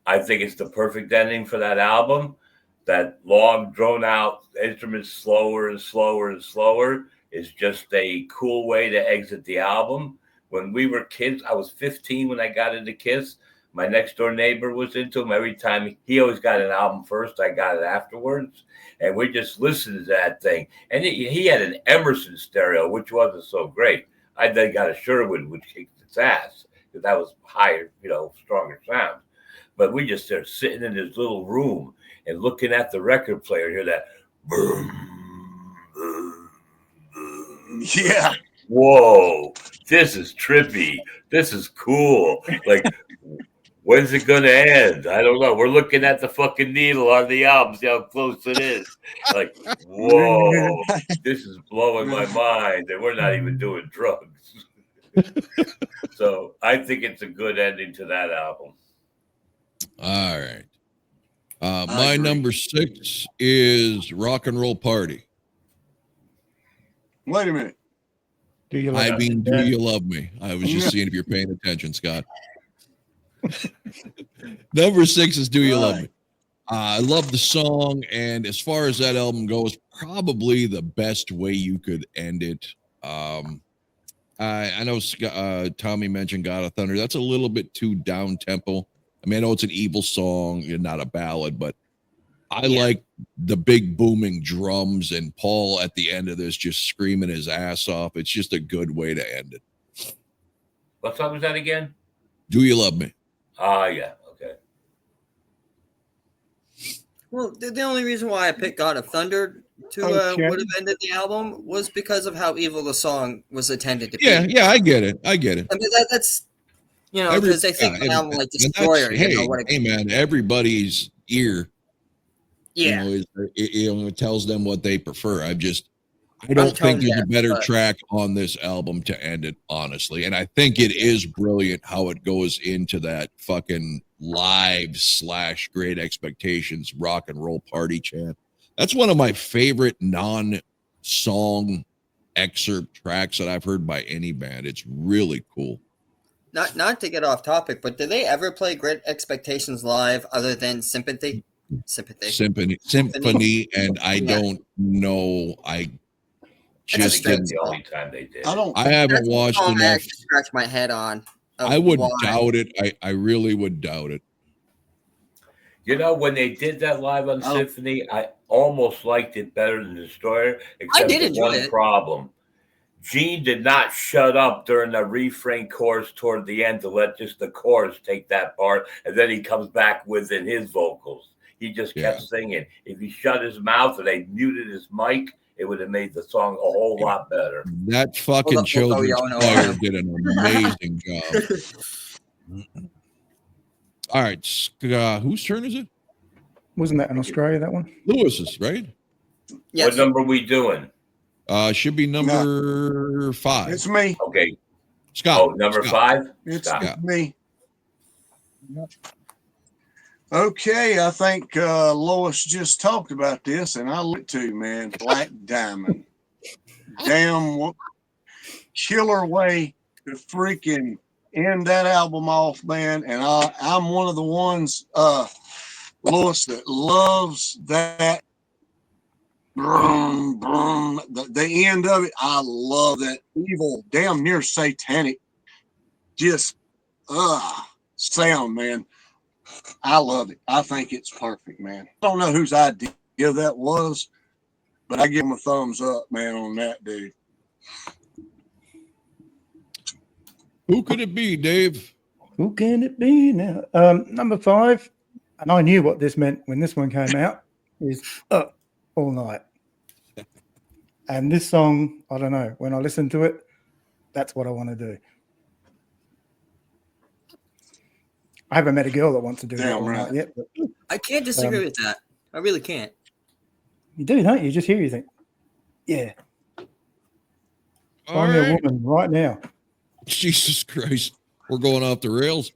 I think it's the perfect ending for that album. That long, drawn-out instruments, slower and slower and slower, is just a cool way to exit the album. When we were kids, I was 15 when I got into Kiss. My next-door neighbor was into them. Every time he always got an album first, I got it afterwards. And we just listened to that thing. And he had an Emerson stereo, which wasn't so great. I then got a Sherwood, which kicked its ass, because that was higher, stronger sound. But we just started sitting in this little room and looking at the record player, hear that. Yeah. Whoa, this is trippy. This is cool. Like, when's it going to end? I don't know. We're looking at the fucking needle on the album, see how close it is. Like, whoa, this is blowing my mind. And we're not even doing drugs. So I think it's a good ending to that album. All right. My number 6 is Rock and Roll Party. Wait a minute. Do you Do you love me? I was just seeing if you're paying attention, Scott. Number 6 is Do You Love Me? I love the song, and as far as that album goes, probably the best way you could end it. I know Tommy mentioned God of Thunder. That's a little bit too down tempo. I mean, I know it's an evil song, not a ballad, but I like the big booming drums and Paul at the end of this just screaming his ass off. It's just a good way to end it. What song was that again? Do You Love Me? Yeah. Okay. Well, the only reason why I picked God of Thunder to would have ended the album was because of how evil the song was intended to be. Yeah, I get it. I mean, that's because they think an album like Destroyer. Hey, man, everybody's ear. Yeah, it tells them what they prefer. I don't think there's a better track on this album to end it, honestly. And I think it is brilliant how it goes into that fucking live / Great Expectations rock and roll party chant. That's one of my favorite non-song excerpt tracks that I've heard by any band. It's really cool. Not to get off topic, but did they ever play Great Expectations live other than Symphony, and I don't know. I just didn't. The only time they did. I haven't watched enough. I scratch my head on. I would doubt it. I really would doubt it. When they did that live on Symphony, I almost liked it better than Destroyer. Except I did enjoy it. Problem. Gene did not shut up during the refrain chorus toward the end to let just the chorus take that part, and then he comes back within his vocals. He just kept singing. If he shut his mouth or they muted his mic, it would have made the song a whole lot better. That fucking children's choir did an amazing job. All right, whose turn is it? Wasn't that in Australia, that one? Lewis's, right? Yes. What number are we doing? Should be number 5. It's me. Okay. Scott. Oh, number Scott. 5? It's Scott. me. Okay, I think Lois just talked about this, and I look too, man. Black Diamond. Damn, what killer way to freaking end that album off, man. And I'm one of the ones, Lois, that loves that. Brum, brum, the end of it, I love that evil, damn near satanic, just sound, man. I love it. I think it's perfect, man. I don't know whose idea that was, but I give him a thumbs up, man, on that, dude. Who could it be, Dave? Who can it be now? Number 5, and I knew what this meant when this one came out, is Up All Night. And this song, I don't know, when I listen to it, that's what I want to do. I haven't met a girl that wants to do that all night yet. But, I can't disagree with that. I really can't. you do, don't you? You just hear, you think, yeah, All find me a right. woman right now. Jesus Christ. We're going off the rails.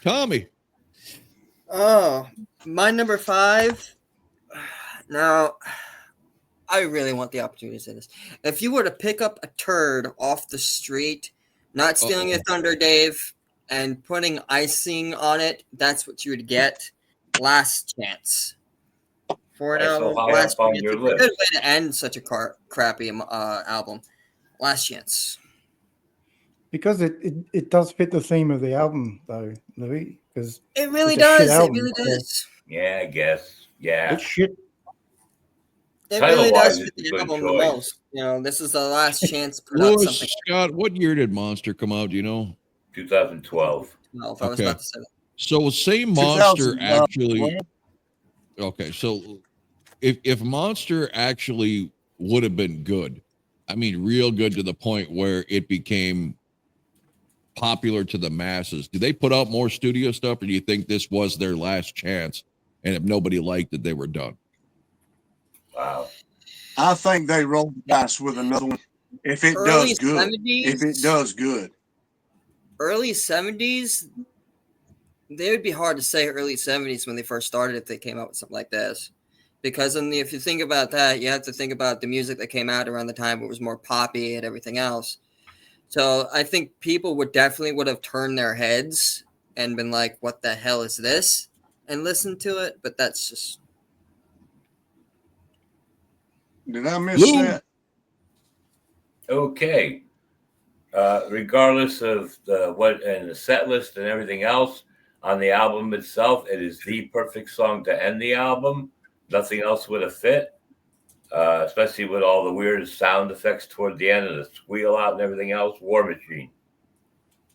Tommy. Oh, my number 5. Now, I really want the opportunity to say this. If you were to pick up a turd off the street, not stealing your thunder, Dave, and putting icing on it, that's what you would get. Last Chance. For an That's so album. high Last up on Chance. your It's a list. good way to end such a crappy album. Last Chance. Because it does fit the theme of the album, though, Louis. Because It really It's a shit does. It album, really so- does. Yeah, I guess. Yeah. it's shit. It Title-wise, really does it's fit a the good album the choice. most. You know, this is the last chance to put out Louis, something. Scott, what year did Monster come out? Do you know? 2012. No, if I was Okay. about to say that. So say Monster 2000, actually. Okay, so if Monster actually would have been good, I mean, real good to the point where it became popular to the masses, do they put out more studio stuff, or do you think this was their last chance? And if nobody liked it, they were done. Wow. I think they rolled the dice with another one. If it Early does good. 70s? If it does good. Early 70s, they would be hard to say early 70s when they first started if they came out with something like this. Because if you think about that, you have to think about the music that came out around the time where it was more poppy and everything else. So I think people would have turned their heads and been like, what the hell is this? And listened to it. But that's just... Did I miss Lou? that? Okay. Regardless of the set list and everything else on the album itself, it is the perfect song to end the album. Nothing else would have fit, especially with all the weird sound effects toward the end and the squeal out and everything else. War Machine.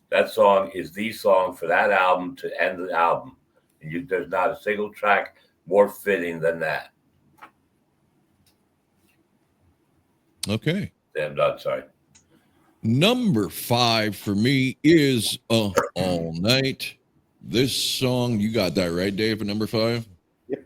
That song is the song for that album to end the album. And there's not a single track more fitting than that. Okay. I'm not sorry. Number 5 for me is All Night. This song, you got that right, Dave, at number 5? Yep.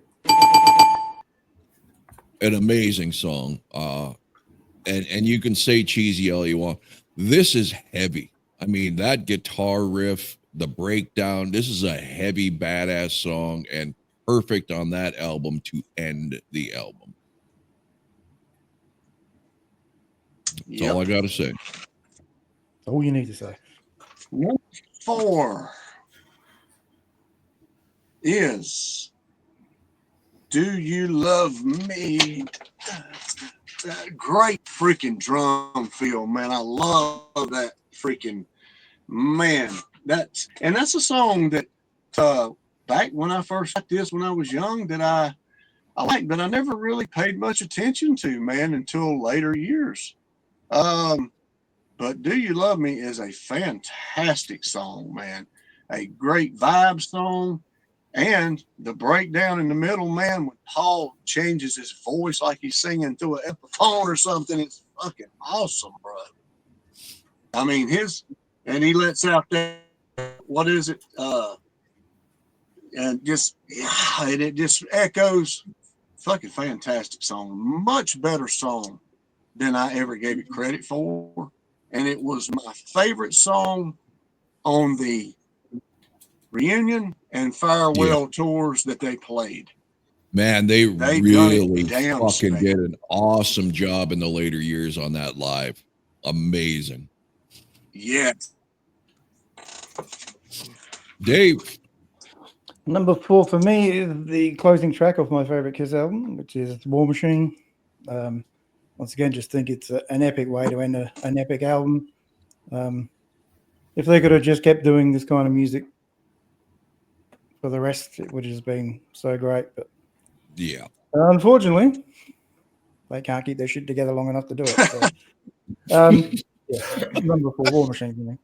An amazing song. And you can say cheesy all you want. This is heavy. I mean, that guitar riff, the breakdown, this is a heavy, badass song and perfect on that album to end the album. That's all I got to say. All you need to say. Number 4 is Do You Love Me? Great freaking drum feel, man. I love that freaking, man. That's a song that back when I first got this when I was young that I liked, but I never really paid much attention to, man, until later years. But Do You Love Me is a fantastic song, man. A great vibe song. And the breakdown in the middle, man, when Paul changes his voice like he's singing through an Epiphone or something, it's fucking awesome, bro. I mean, and he lets out that, what is it? And just, and it just echoes fucking fantastic song. Much better song than I ever gave it credit for. And it was my favorite song on the reunion and farewell tours that they played. Man, they They done really it damn fucking straight. did an awesome job in the later years on that live. Amazing. Yes. Dave. Number 4 for me is the closing track of my favorite Kiss album, which is War Machine. Once again, just think it's an epic way to end an epic album. If they could have just kept doing this kind of music for the rest, it would have just been so great. But Yeah. unfortunately, they can't keep their shit together long enough to do it. So, yeah, number 4, War Machine for me.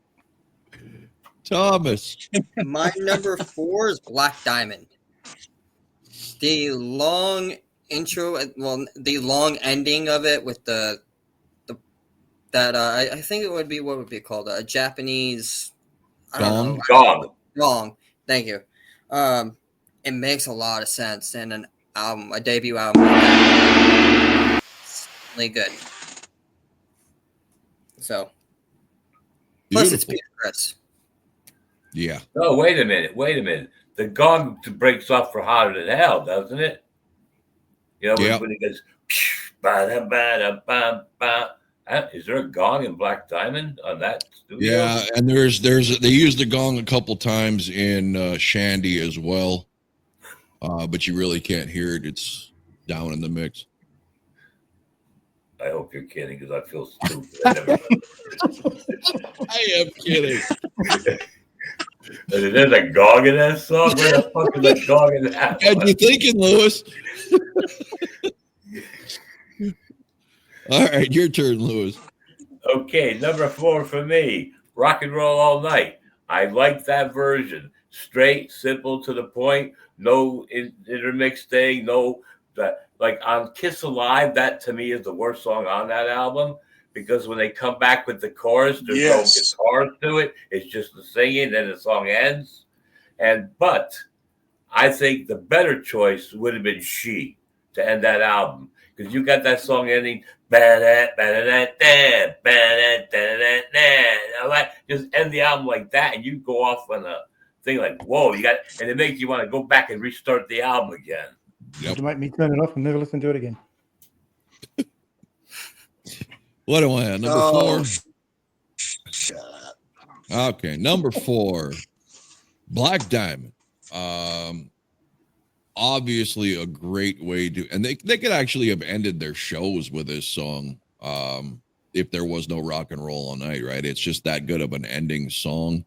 Thomas. My number 4 is Black Diamond. The long intro, well, the long ending of it with I think it would be, what would be called, a Japanese, I don't know, Gong. Gong. Thank you. It makes a lot of sense, and a debut album, it's really good. So, plus it's Beautiful. Peter Chris. Yeah. Oh, wait a minute. The gong breaks off for Hotter Than Hell, doesn't it? You know, Yep. when it goes, ba-da-ba-da-ba-ba. Is there a gong in Black Diamond on that studio? Yeah, and they used the gong a couple times in Shandy as well, but you really can't hear it. It's down in the mix. I hope you're kidding, because I feel stupid. I never I am kidding. There's a gong in that song? Where the fuck is a gong in that Had one? you thinking, Lewis? All right, your turn, Lewis. Okay, number 4 for me, Rock and Roll All Night. I like that version. Straight, simple, to the point. No intermix thing. No, like on Kiss Alive, that to me is the worst song on that album, because when they come back with the chorus, there's no guitars to it. It's just the singing, then the song ends. But I think the better choice would have been She to end that album, because you got that song ending. Just end the album like that, and you go off on a thing like, whoa, and it makes you want to go back and restart the album again. Yep. To make me turn it off and never listen to it again. What do I have? Number 4? Shut up. Okay, number 4, Black Diamond. Obviously a great way to, and they could actually have ended their shows with this song if there was no Rock and Roll All Night, right? It's just that good of an ending song.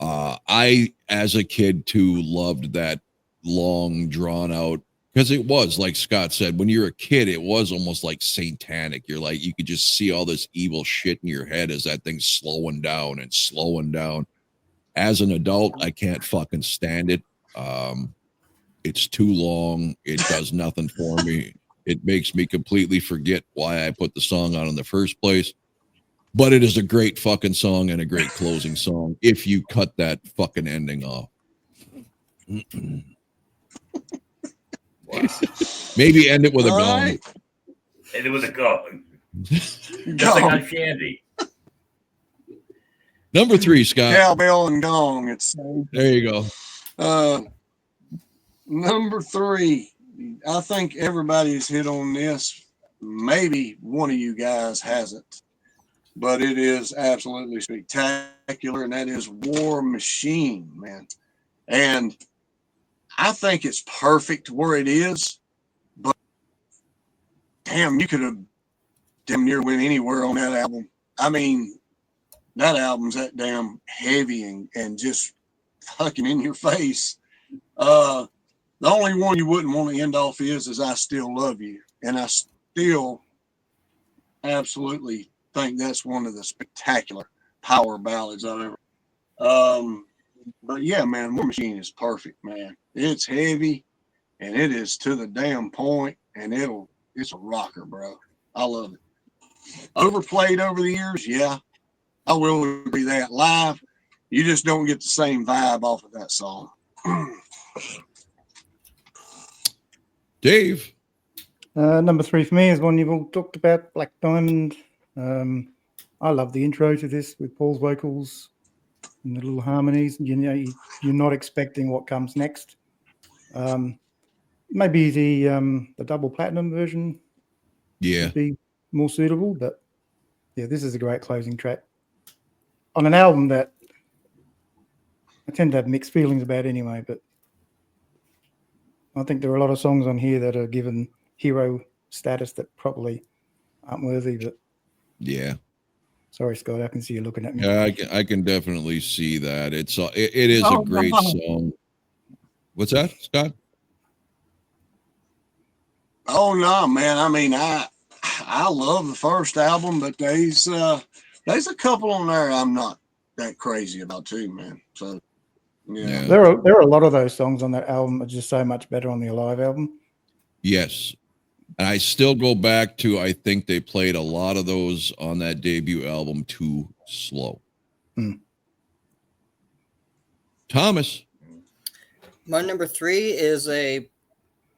I, as a kid too, loved that long drawn out, because it was, like Scott said, when you're a kid, it was almost like satanic. You're like, you could just see all this evil shit in your head as that thing's slowing down and slowing down. As an adult, I can't fucking stand it. It's too long. It does nothing for me. It makes me completely forget why I put the song on in the first place. But it is a great fucking song and a great closing song if you cut that fucking ending off. Wow. Maybe end it with a All gong. right. And it was a gong. Just like Gong. on Shandy. Number 3, Scott. Cowbell and gong. It's There you go. number 3. I think everybody's hit on this. Maybe one of you guys hasn't, but it is absolutely spectacular, and that is War Machine, man. And I think it's perfect where it is, but damn, you could have damn near went anywhere on that album. I mean, that album's that damn heavy and just fucking in your face. The only one you wouldn't want to end off is I Still Love You. And I still absolutely think that's one of the spectacular power ballads I've ever. But yeah, man, War Machine is perfect, man. It's heavy and it is to the damn point, and it's a rocker, bro. I love it. Overplayed over the years, yeah. I will agree that. Live, you just don't get the same vibe off of that song. Dave. Number 3 for me is one you've all talked about, Black Diamond. I love the intro to this with Paul's vocals and the little harmonies. You know, you're not expecting what comes next. Maybe the double platinum version would be more suitable, but yeah, this is a great closing track on an album that I tend to have mixed feelings about anyway, but I think there are a lot of songs on here that are given hero status that probably aren't worthy, but yeah. Sorry, Scott, I can see you looking at me. Yeah, I can definitely see that. It is a great song. What's that, Scott? Oh no, man. I mean, I love the first album, but there's a couple on there I'm not that crazy about too, man. So yeah. There are a lot of those songs on that album that are just so much better on the Alive album. Yes. And I still go back to, I think they played a lot of those on that debut album too slow. Thomas. My number 3 is a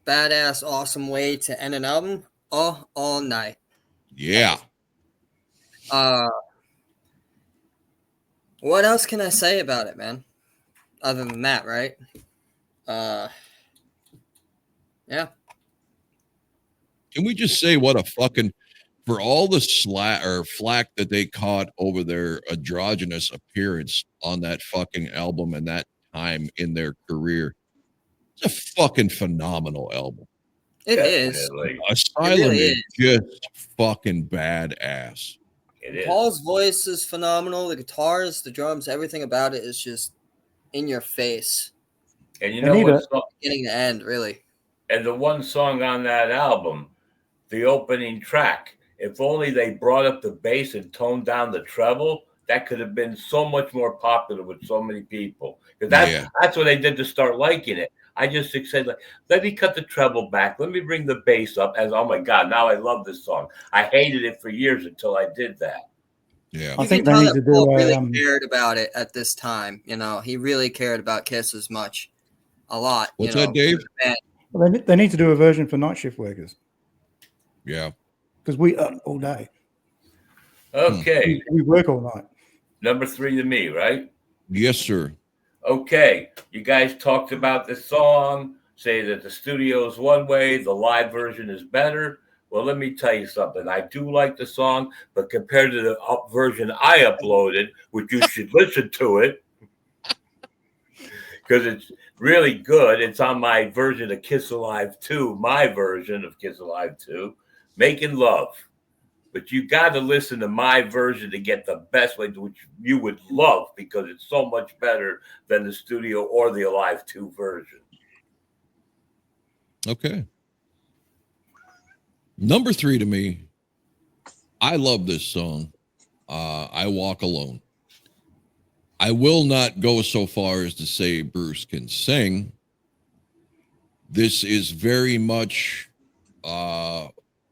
badass, awesome way to end an album. All Night. Yeah. What else can I say about it, man? Other than that, right? Yeah. Can we just say what a fucking, for all the flack that they caught over their androgynous appearance on that fucking album and that time in their career, it's a fucking phenomenal album. It is. Asylum is just fucking badass. It is. Paul's voice is phenomenal. The guitars, the drums, everything about it is just in your face. And you know what? Beginning to end, really. And the one song on that album, the opening track, if only they brought up the bass and toned down the treble, that could have been so much more popular with so many people. Because that's what they did to start liking it. I just said, like, let me cut the treble back. Let me bring the bass up. As oh my God, now I love this song. I hated it for years until I did that. Yeah, I think they need to do. Paul really cared about it at this time. You know, he really cared about Kiss as much, a lot. What's that, Dave? Well, they need to do a version for night shift workers. Yeah, because we all day. Okay, we work all night. Number 3 to me, right? Yes, sir. Okay, you guys talked about the song, say that the studio is one way, the live version is better. Well, let me tell you something. I do like the song, but compared to the version I uploaded, which you should listen to it, because it's really good. It's on my version of Kiss Alive 2, my version of Kiss Alive 2, Making Love. But you got to listen to my version to get the best way, which you would love, because it's so much better than the studio or the Alive 2 version. Okay. Number 3 to me, I love this song, I Walk Alone. I will not go so far as to say Bruce can sing. This is very much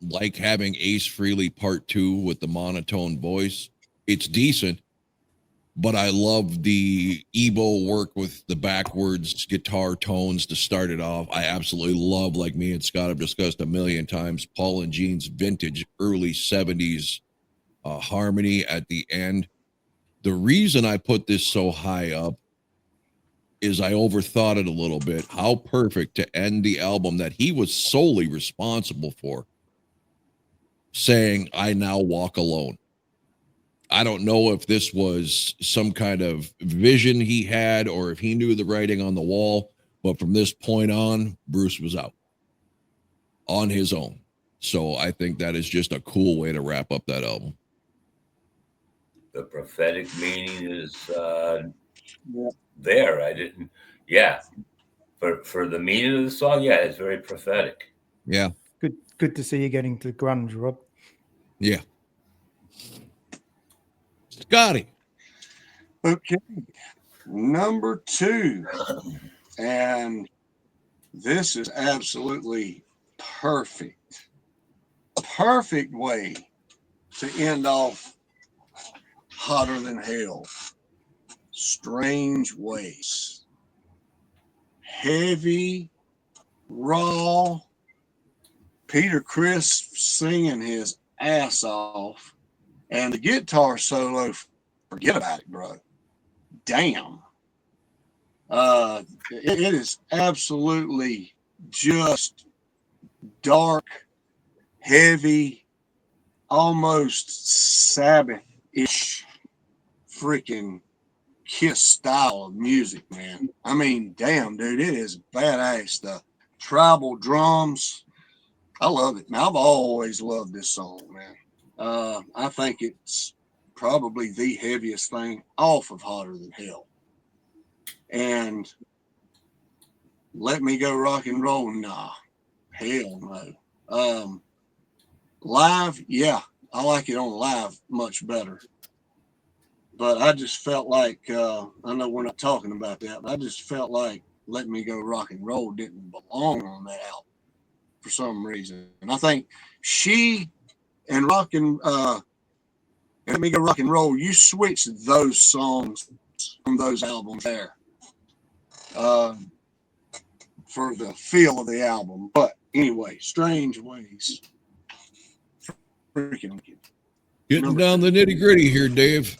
like having Ace Frehley Part 2 with the monotone voice. It's decent, but I love the Ebo work with the backwards guitar tones to start it off. I absolutely love, like me and Scott have discussed a million times, Paul and Gene's vintage early 70s harmony at the end. The reason I put this so high up is I overthought it a little bit. How perfect to end the album that he was solely responsible for, saying, I now walk alone. I don't know if this was some kind of vision he had or if he knew the writing on the wall, but from this point on, Bruce was out on his own. So I think that is just a cool way to wrap up that album. The prophetic meaning is there. I didn't, for the meaning of the song, it's very prophetic. Yeah. Good to see you getting to grunge, Rob. Yeah. Scotty. Okay. Number 2. And this is absolutely perfect. Perfect way to end off Hotter Than Hell. Strange Ways. Heavy, raw, Peter Criss singing his ass off, and the guitar solo, forget about it, bro. Damn. It is absolutely just dark, heavy, almost Sabbath-ish freaking Kiss style of music, man. I mean, damn, dude, it is badass. The tribal drums, I love it. Now, I've always loved this song, man. I think it's probably the heaviest thing off of Hotter Than Hell. And Let Me Go Rock and Roll, nah, hell no. Live, yeah, I like it on live much better. But I just felt like, I know we're not talking about that, but I just felt like Let Me Go Rock and Roll didn't belong on that album for some reason. And I think she and Let Me Go Rock and Roll, you switched those songs from those albums there for the feel of the album. But anyway, Strange Ways. Freaking Getting Number down the nitty gritty here, Dave.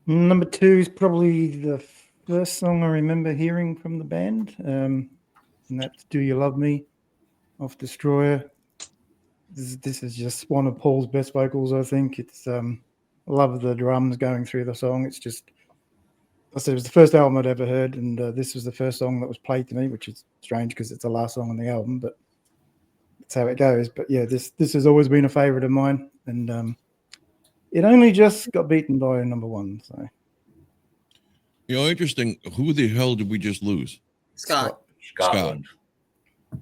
Number 2 is probably the first song I remember hearing from the band, and that's "Do You Love Me" off Destroyer. This is just one of Paul's best vocals, I think. It's I love the drums going through the song. It's just, I said, it was the first album I'd ever heard, and this was the first song that was played to me, which is strange because it's the last song on the album, but that's how it goes. But yeah, this has always been a favorite of mine, and it only just got beaten by number 1. So, Interesting. Who the hell did we just lose? Scott. Scotland.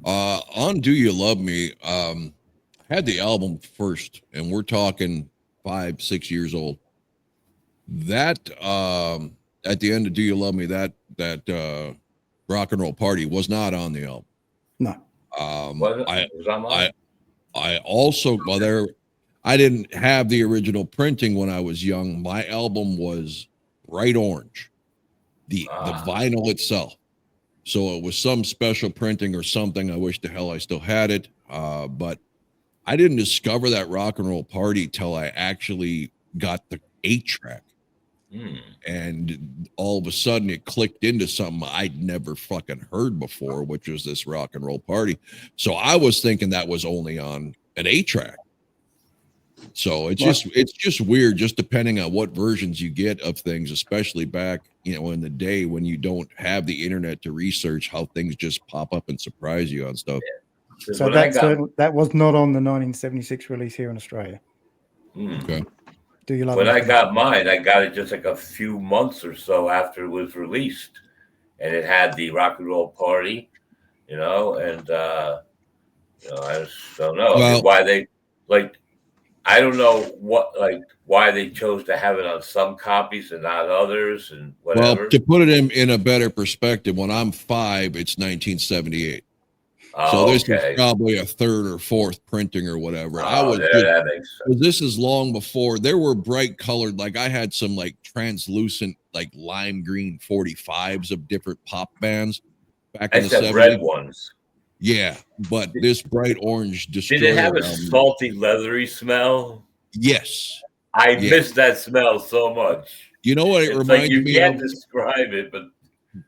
On Do You Love Me, had the album first, and we're talking 5-6 years old. That at the end of Do You Love Me, that Rock and Roll Party was not on the album. no. I also, I didn't have the original printing when I was young. My album was bright orange, the vinyl itself. So it was some special printing or something. I wish the hell I still had it. But I didn't discover that Rock and Roll Party till I actually got the 8-track. And all of a sudden it clicked into something I'd never fucking heard before, which was this Rock and Roll Party. So I was thinking that was only on an 8-track. So it's just weird, just depending on what versions you get of things, especially back, in the day when you don't have the internet to research how things just pop up and surprise you on stuff. Yeah. So that was not on the 1976 release here in Australia. Okay. Do You Love When Me? I got mine, I got it just like a few months or so after it was released, and it had the Rock and Roll Party, and I just don't know why they I don't know why they chose to have it on some copies and not others, and whatever. Well, to put it in a better perspective, when I'm 5, it's 1978. So this is probably a 3rd or 4th printing or whatever. That makes sense. This is long before there were bright colored, like I had some translucent, lime green 45s of different pop bands back in the 70s. Red ones. Yeah, but this bright orange Destroyer. Did it have a salty, leathery smell? Yes. I miss that smell so much. You know what it reminds me of? You can't describe it, but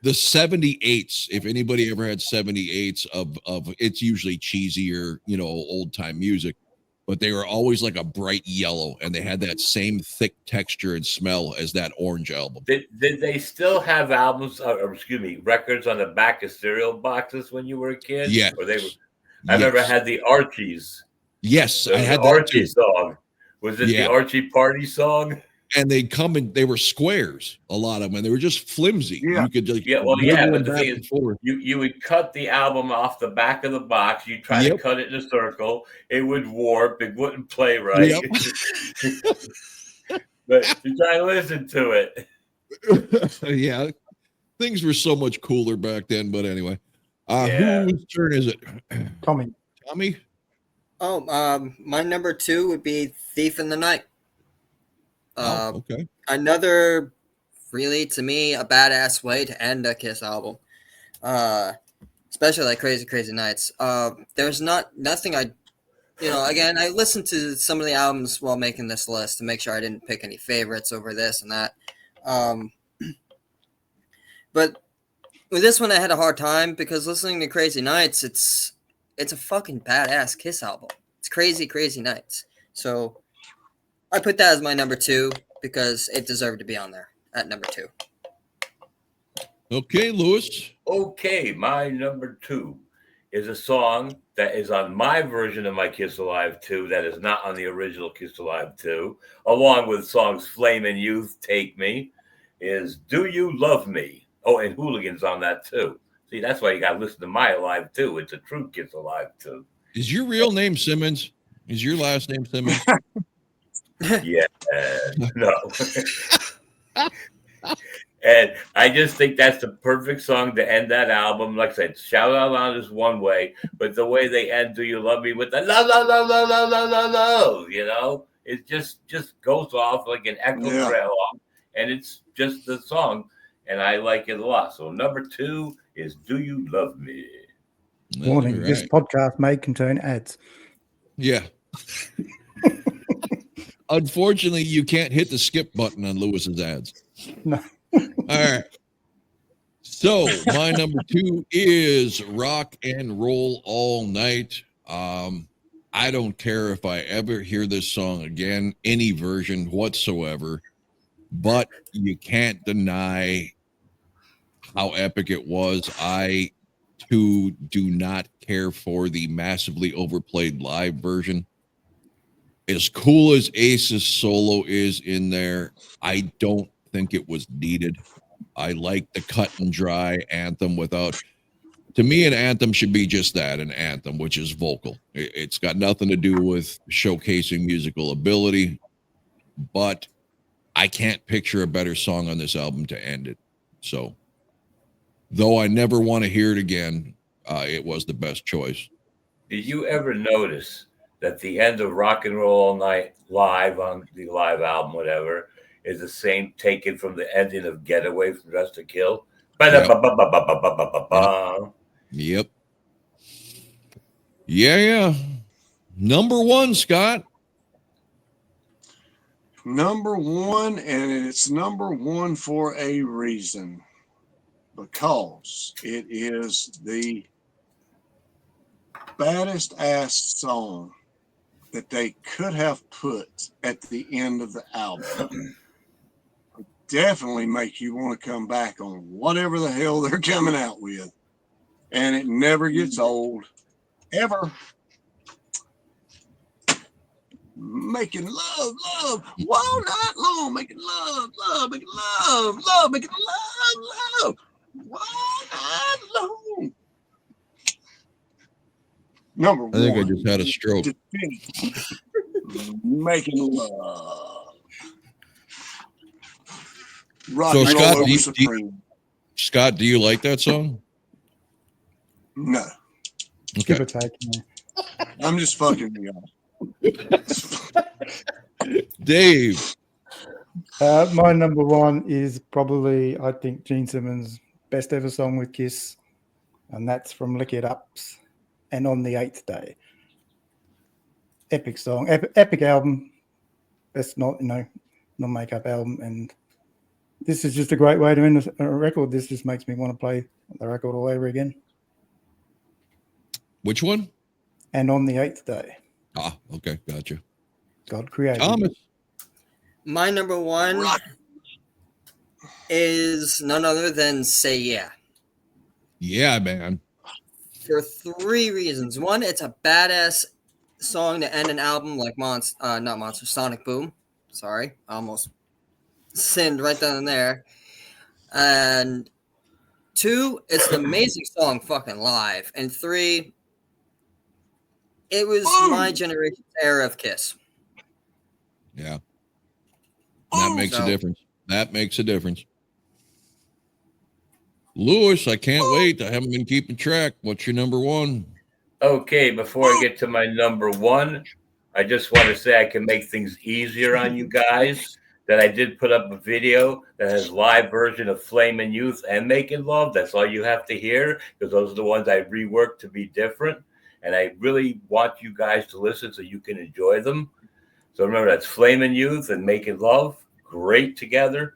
the 78s, if anybody ever had 78s of it's usually cheesier, old time music, but they were always like a bright yellow, and they had that same thick texture and smell as that orange album. Did they still have records on the back of cereal boxes when you were a kid? Yeah. I remember I had the Archies. Yes, I had the Archie too. song. Was it the Archie Party song? And they'd come and they were squares, a lot of them, and they were just flimsy. Yeah. You could but the thing is, you would cut the album off the back of the box. You try to cut it in a circle, it would warp, it wouldn't play right. But you try to listen to it. Yeah, things were so much cooler back then. But anyway, whose turn is it? Tommy. Oh, my number 2 would be "Thief in the Night." Okay. Another, really, to me, a badass way to end a Kiss album. especially like Crazy Nights. There's nothing again, I listened to some of the albums while making this list to make sure I didn't pick any favorites over this and that. But with this one, I had a hard time because listening to Crazy Nights, it's a fucking badass Kiss album. It's Crazy Nights. So I put that as my number 2 because it deserved to be on there at number 2. Okay, Lewis. Okay, my number 2 is a song that is on my version of my Kiss Alive 2 that is not on the original Kiss Alive 2, along with songs Flame and Youth, Take Me, is Do You Love Me? Oh, and Hooligans on that too. See, that's why you got to listen to my Alive 2. It's a true Kiss Alive 2. Is your real name Simmons? Is your last name Simmons? Yeah, no. And I just think that's the perfect song to end that album. Like I said, Shout Out Loud is one way, but the way they end Do You Love Me with the la la la la la la la la, it just goes off like an echo trail off, and it's just the song, and I like it a lot. So number 2 is Do You Love Me? Warning, this podcast may contain ads. Yeah. Unfortunately, you can't hit the skip button on Lewis's ads. No. All right. So my number 2 is Rock and Roll All Night. I don't care if I ever hear this song again, any version whatsoever, but you can't deny how epic it was. I, too, do not care for the massively overplayed live version. As cool as Ace's solo is in there, I don't think it was needed. I like the cut and dry anthem without. To me, an anthem should be just that, an anthem, which is vocal. It's got nothing to do with showcasing musical ability, but I can't picture a better song on this album to end it. So, though I never want to hear it again, it was the best choice. Did you ever notice that the end of Rock and Roll All Night live on the live album, whatever, is the same taken from the ending of Getaway from Dress to Kill? Yep. Yeah. Number 1, Scott. Number 1, and it's number 1 for a reason. Because it is the baddest ass song that they could have put at the end of the album. Definitely make you want to come back on whatever the hell they're coming out with. And it never gets old, ever. Making love, all night long. Making love, making love, making love, all night long. Number 1. I think I just had a stroke. Making love. Rock So, and Scott, roll over supreme. Scott, do you like that song? No. Give or take. Yeah. I'm just fucking with y'all. Dave. My number 1 is probably, I think, Gene Simmons' best ever song with Kiss, and that's from Lick It Up's and On the 8th Day. Epic song, epic album. Best non-makeup album, and this is just a great way to end a record. This just makes me want to play the record all over again. Which one? And On the 8th Day. Ah, okay, gotcha. God created. Thomas. My number 1 is none other than Say Yeah. Yeah, man. For 3 reasons. 1, it's a badass song to end an album like Sonic Boom. Sorry, I almost sinned right down there. And 2, it's an amazing song fucking live. And 3, it was my generation's era of Kiss. Yeah. That makes a difference. That makes a difference. Lewis, I can't wait. I haven't been keeping track. What's your number 1? Okay, before I get to my number 1, I just want to say I can make things easier on you guys that I did put up a video that has live version of Flamin' Youth and Making Love. That's all you have to hear, because those are the ones I reworked to be different. And I really want you guys to listen so you can enjoy them. So remember, that's Flamin' Youth and Making Love. Great together.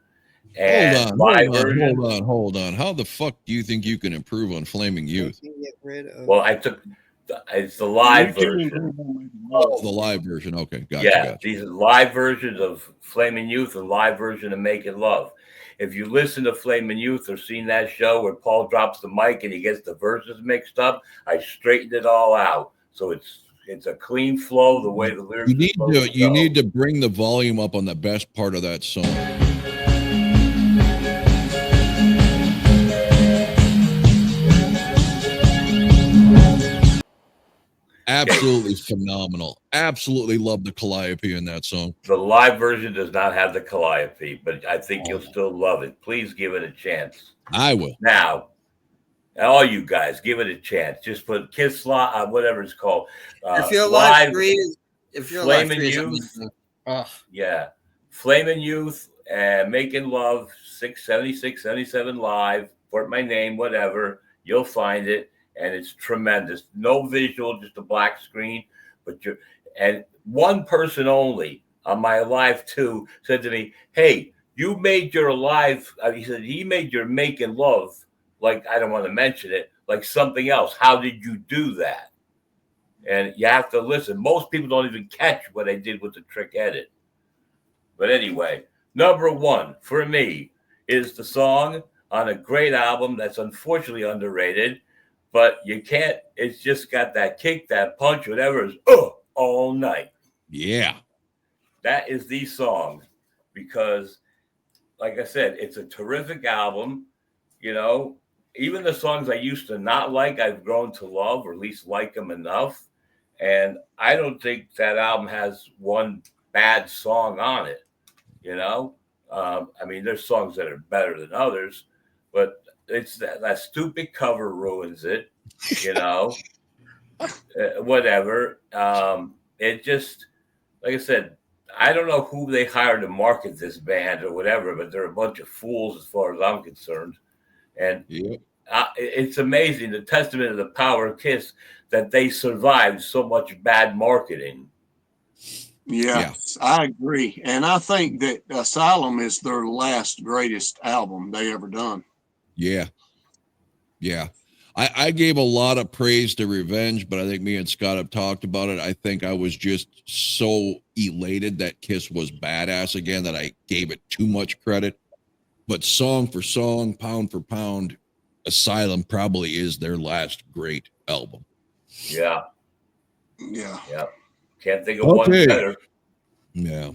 And Hold on. How the fuck do you think you can improve on Flaming Youth? Get rid of. Well, it's the live version. Oh, the live version. Okay, gotcha. These are live versions of Flamin' Youth and live version of Making Love. If you listen to Flamin' Youth or seen that show where Paul drops the mic and he gets the verses mixed up, I straightened it all out. So it's a clean flow the way the lyrics you need to bring the volume up on the best part of that song. Absolutely phenomenal. Absolutely love the calliope in that song. The live version does not have the calliope, but I think you'll still love it. Please give it a chance. I will. Now, all you guys, give it a chance. Just put Kiss whatever it's called. If you're live three, if you're Flamin' live Youth, yeah, Flamin' Youth and Making Love 676, 77 live. Put my name, whatever. You'll find it. And it's tremendous. No visual, just a black screen. And one person only on my live 2 said to me, "Hey, you made your live." He said he made your Making Love, like, I don't want to mention it, like something else. How did you do that? And you have to listen. Most people don't even catch what I did with the trick edit. But anyway, number 1 for me is the song on a great album that's unfortunately underrated. But you can't, it's just got that kick, that punch, whatever is all night. Yeah. That is the song, because, like I said, it's a terrific album. You know, even the songs I used to not like, I've grown to love, or at least like them enough. And I don't think that album has one bad song on it. You know, I mean, there's songs that are better than others, but it's that stupid cover ruins it, you know. Whatever. It just, like I said, I don't know who they hired to market this band or whatever, but they're a bunch of fools as far as I'm concerned. And it's amazing, the testament of the power of Kiss, that they survived so much bad marketing. Yes, I agree. And I think that Asylum is their last greatest album they ever done. Yeah. I gave a lot of praise to Revenge, but I think me and Scott have talked about it. I think I was just so elated that Kiss was badass again that I gave it too much credit. But song for song, pound for pound, Asylum probably is their last great album. Yeah. Can't think of one better. Yeah.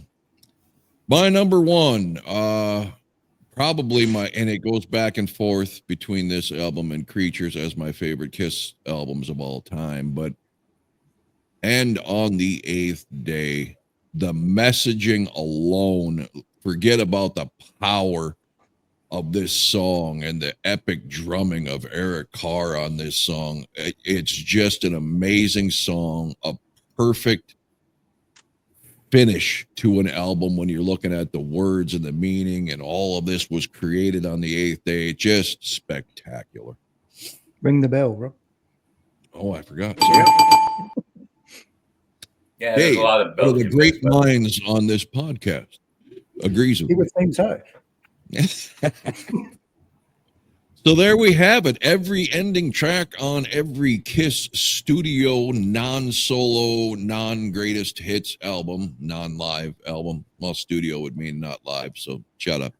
My number 1, probably and it goes back and forth between this album and Creatures as my favorite Kiss albums of all time. But And on the 8th day, the messaging alone, forget about the power of this song and the epic drumming of Eric Carr on this song. It's just an amazing song, a perfect finish to an album when you're looking at the words and the meaning, and all of this was created on the 8th day. Just spectacular. Ring the bell, bro. Oh, I forgot. Sorry. Yeah, there's a lot of one of the great minds on this podcast agrees with me. He would think so. So there we have it. Every ending track on every Kiss studio, non-solo, non-greatest hits album, non-live album. Well, studio would mean not live, so shut up.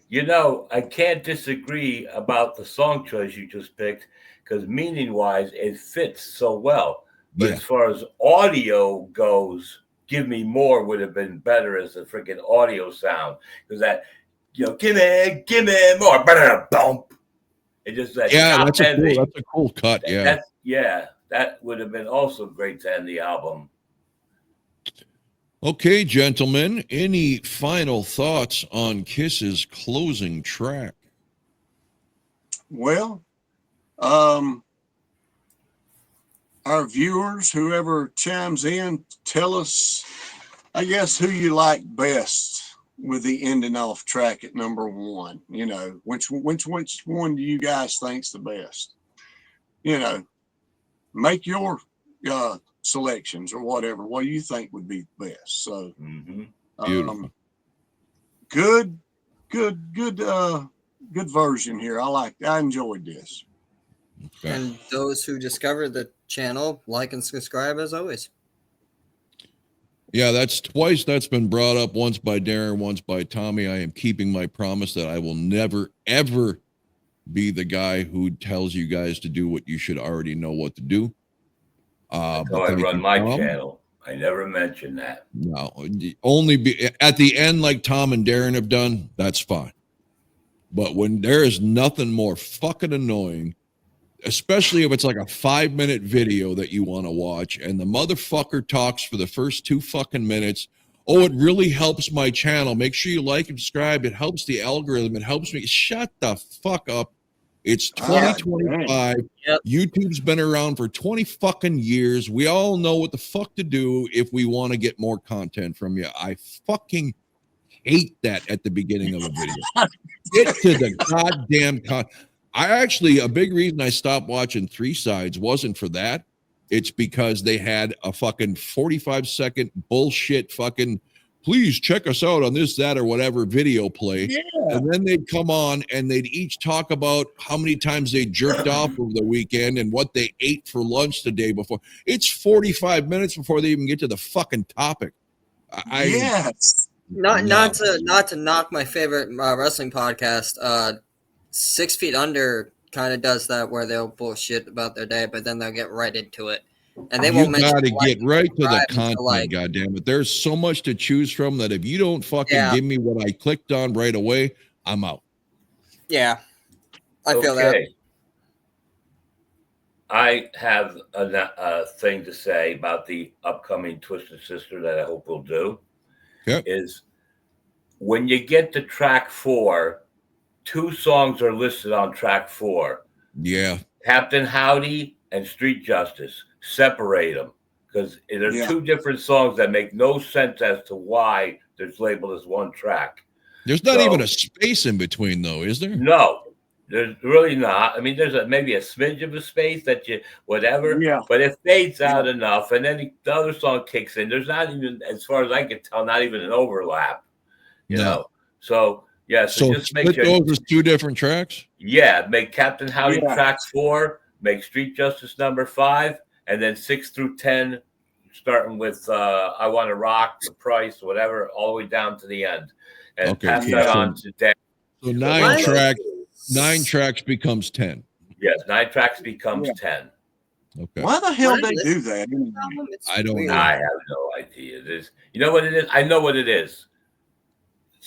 You know, I can't disagree about the song choice you just picked, because meaning-wise, it fits so well. But as far as audio goes, Give Me More would have been better as a freaking audio sound, because that, you know, give me more. Bump. It just that. Yeah, that's a cool cut. Yeah, that would have been also great to end the album. Okay, gentlemen, any final thoughts on Kiss's closing track? Well, our viewers, whoever chimes in, tell us I guess who you like best with the ending off track at number one. You know, which one do you guys think's the best? You know, make your selections or whatever. What do you think would be best? So, Beautiful. Good, good version here. I enjoyed this. Okay. And those who discover the channel, like and subscribe as always. Yeah, that's twice that's been brought up, once by Darren, once by Tommy. I am keeping my promise that I will never, ever be the guy who tells you guys to do what you should already know what to do. So I run my channel. I never mentioned that. No, only be at the end like Tom and Darren have done, that's fine. But when there is nothing more fucking annoying, especially if it's like a 5-minute video that you want to watch and the motherfucker talks for the first 2 fucking minutes. Oh, it really helps my channel. Make sure you like and subscribe. It helps the algorithm. It helps me. Shut the fuck up. It's 2025. Yep. YouTube's been around for 20 fucking years. We all know what the fuck to do if we want to get more content from you. I fucking hate that at the beginning of a video. Get to the goddamn a big reason I stopped watching 3 Sides wasn't for that. It's because they had a fucking 45-second bullshit fucking, please check us out on this, that, or whatever video play. Yeah. And then they'd come on and they'd each talk about how many times they jerked off over the weekend and what they ate for lunch the day before. It's 45 minutes before they even get to the fucking topic. Yes. Not to knock my favorite wrestling podcast. 6 Feet Under kind of does that, where they'll bullshit about their day, but then they'll get right into it, and they won't mention. You got to get right to the content, like, goddamn it! There's so much to choose from that if you don't fucking give me what I clicked on right away, I'm out. Yeah, I feel that. I have a thing to say about the upcoming Twisted Sister that I hope we'll do. Yep. Is when you get to track 4. 2 songs are listed on track 4. Yeah. Captain Howdy and Street Justice. Separate them, because they're 2 different songs that make no sense as to why they're labeled as one track. There's not even a space in between, though, is there? No, there's really not. I mean, there's maybe a smidge of a space that you, whatever. Yeah. But it fades out enough, and then the other song kicks in. There's not even, as far as I can tell, not even an overlap. You know? So... yeah, so just make sure those as 2 different tracks. Yeah, make Captain Howdy track 4, make Street Justice number 5, and then 6 through 10, starting with I Want to Rock, The Price, whatever, all the way down to the end, and pass that on to Dan. So 9 tracks becomes 10. Yes, 9 tracks becomes 10. Okay. Why the hell they do that? I don't know. I have no idea. It is. You know what it is? I know what it is.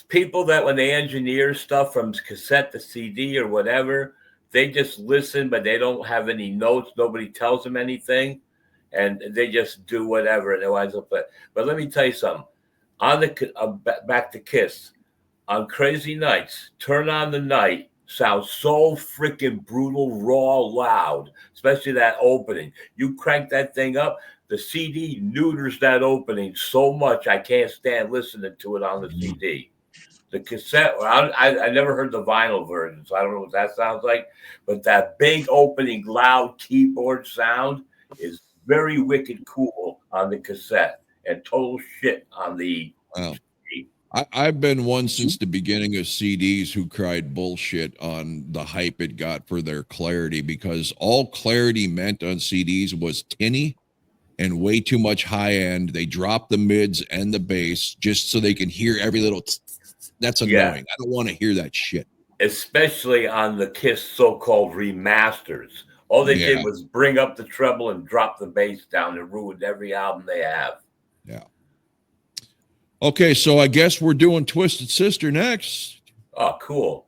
People that when they engineer stuff from cassette to CD or whatever, they just listen, but they don't have any notes. Nobody tells them anything, and they just do whatever, and it winds up. But let me tell you something. On the back to Kiss, on Crazy Nights, Turn on the Night sounds so freaking brutal, raw, loud, especially that opening. You crank that thing up, the CD neuters that opening so much I can't stand listening to it on the CD. The cassette, I never heard the vinyl version, so I don't know what that sounds like. But that big opening, loud keyboard sound is very wicked cool on the cassette, and total shit on the. Wow. I've been one since the beginning of CDs who cried bullshit on the hype it got for their clarity, because all clarity meant on CDs was tinny and way too much high end. They drop the mids and the bass just so they can hear every little. That's annoying. Yeah. I don't want to hear that shit. Especially on the Kiss so-called remasters. All they did was bring up the treble and drop the bass down and ruined every album they have. Yeah. Okay, so I guess we're doing Twisted Sister next. Oh, cool.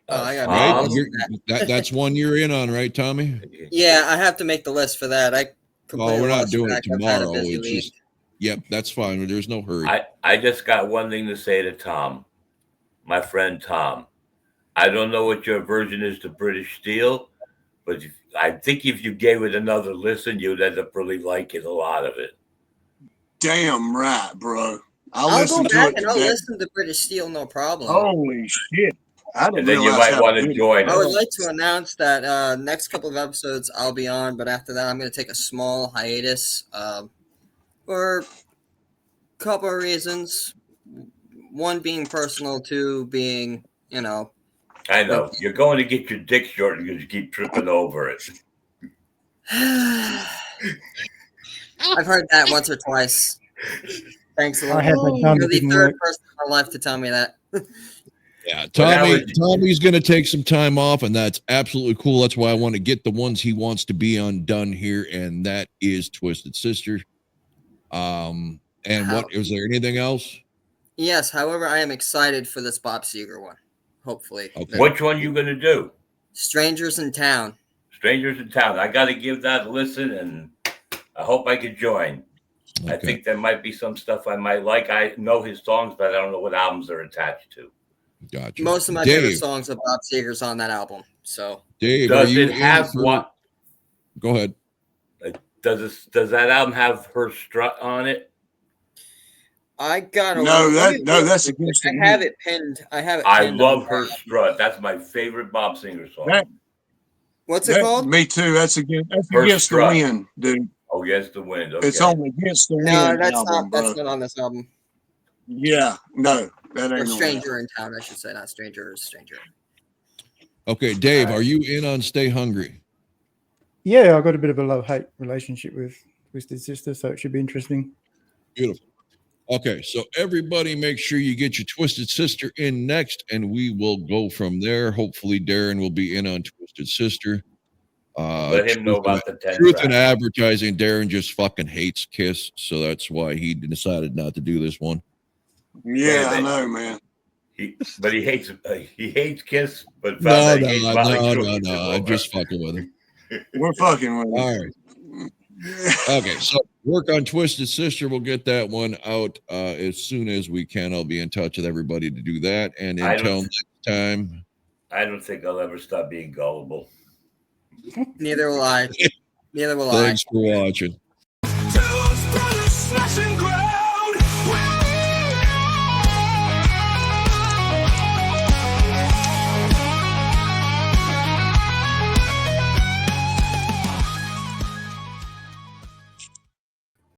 I got that's one you're in on, right, Tommy? Yeah, I have to make the list for that. We're not doing it tomorrow. It's just, yep, that's fine. There's no hurry. I just got one thing to say to Tom, my friend Tom. I don't know what your version is to British Steel, but I think if you gave it another listen, you'd end up really liking a lot of it. damn right, bro. I'll go listened to back it and I'll today. listen to British Steel, no problem. Holy shit! I didn't And then you realize might how want to good it join I would us. like to announce that next couple of episodes I'll be on, but after that I'm going to take a small hiatus for a couple of reasons. One being personal, two being, I know. You're going to get your dick short because you keep tripping over it. I've heard that once or twice. Thanks a lot. I had that done. You're It the didn't third work. person in my life to tell me that. Yeah, Well, Tommy's going to take some time off, and that's absolutely cool. That's why I want to get the ones he wants to be on done here, and that is Twisted Sister. And what is there anything else? Yes, however, I am excited for this Bob Seger one. Hopefully. Okay. which one you going to do? Strangers in Town. Strangers in Town. I got to give that a listen, and I hope I could join. I Okay. think there might be some stuff I might like. I know his songs, but I don't know what albums they're attached to. Gotcha. Most of my favorite songs of Bob Seger's on that album. So Dave, are Does you it have in for- what? Go ahead. Does that album have Her Strut on it? I got that's against I the have wind. it pinned. I have it I pinned love on Her that. Strut. That's my favorite Bob Singer song. What's it called? Me too. That's against Her the Strut. wind, dude. Oh, Against the Wind. Okay. It's on Against the Wind No, that's album, not. That's bro. not on this album. Yeah, no, that Or ain't on Stranger in Town, I should say, not Stranger. Stranger. Okay, Dave, are you in on Stay Hungry? Yeah, I've got a bit of a love-hate relationship with Twisted Sister, so it should be interesting. Beautiful. Okay, so everybody make sure you get your Twisted Sister in next, and we will go from there. Hopefully, Darren will be in on Twisted Sister. Let him know about the 10 Truth in tracks. advertising. Darren just fucking hates Kiss, so that's why he decided not to do this one. Yeah, I know, man. But he hates Kiss, but found No, that he no, hates no, Motley no, Crue. no. I'm just fucking with him. We're fucking with All right. Okay, so work on Twisted Sister. We'll get that one out as soon as we can. I'll be in touch with everybody to do that. And until next time, I don't think I'll ever stop being gullible. Neither will I. Neither will I. thanks for watching. Two brothers smashing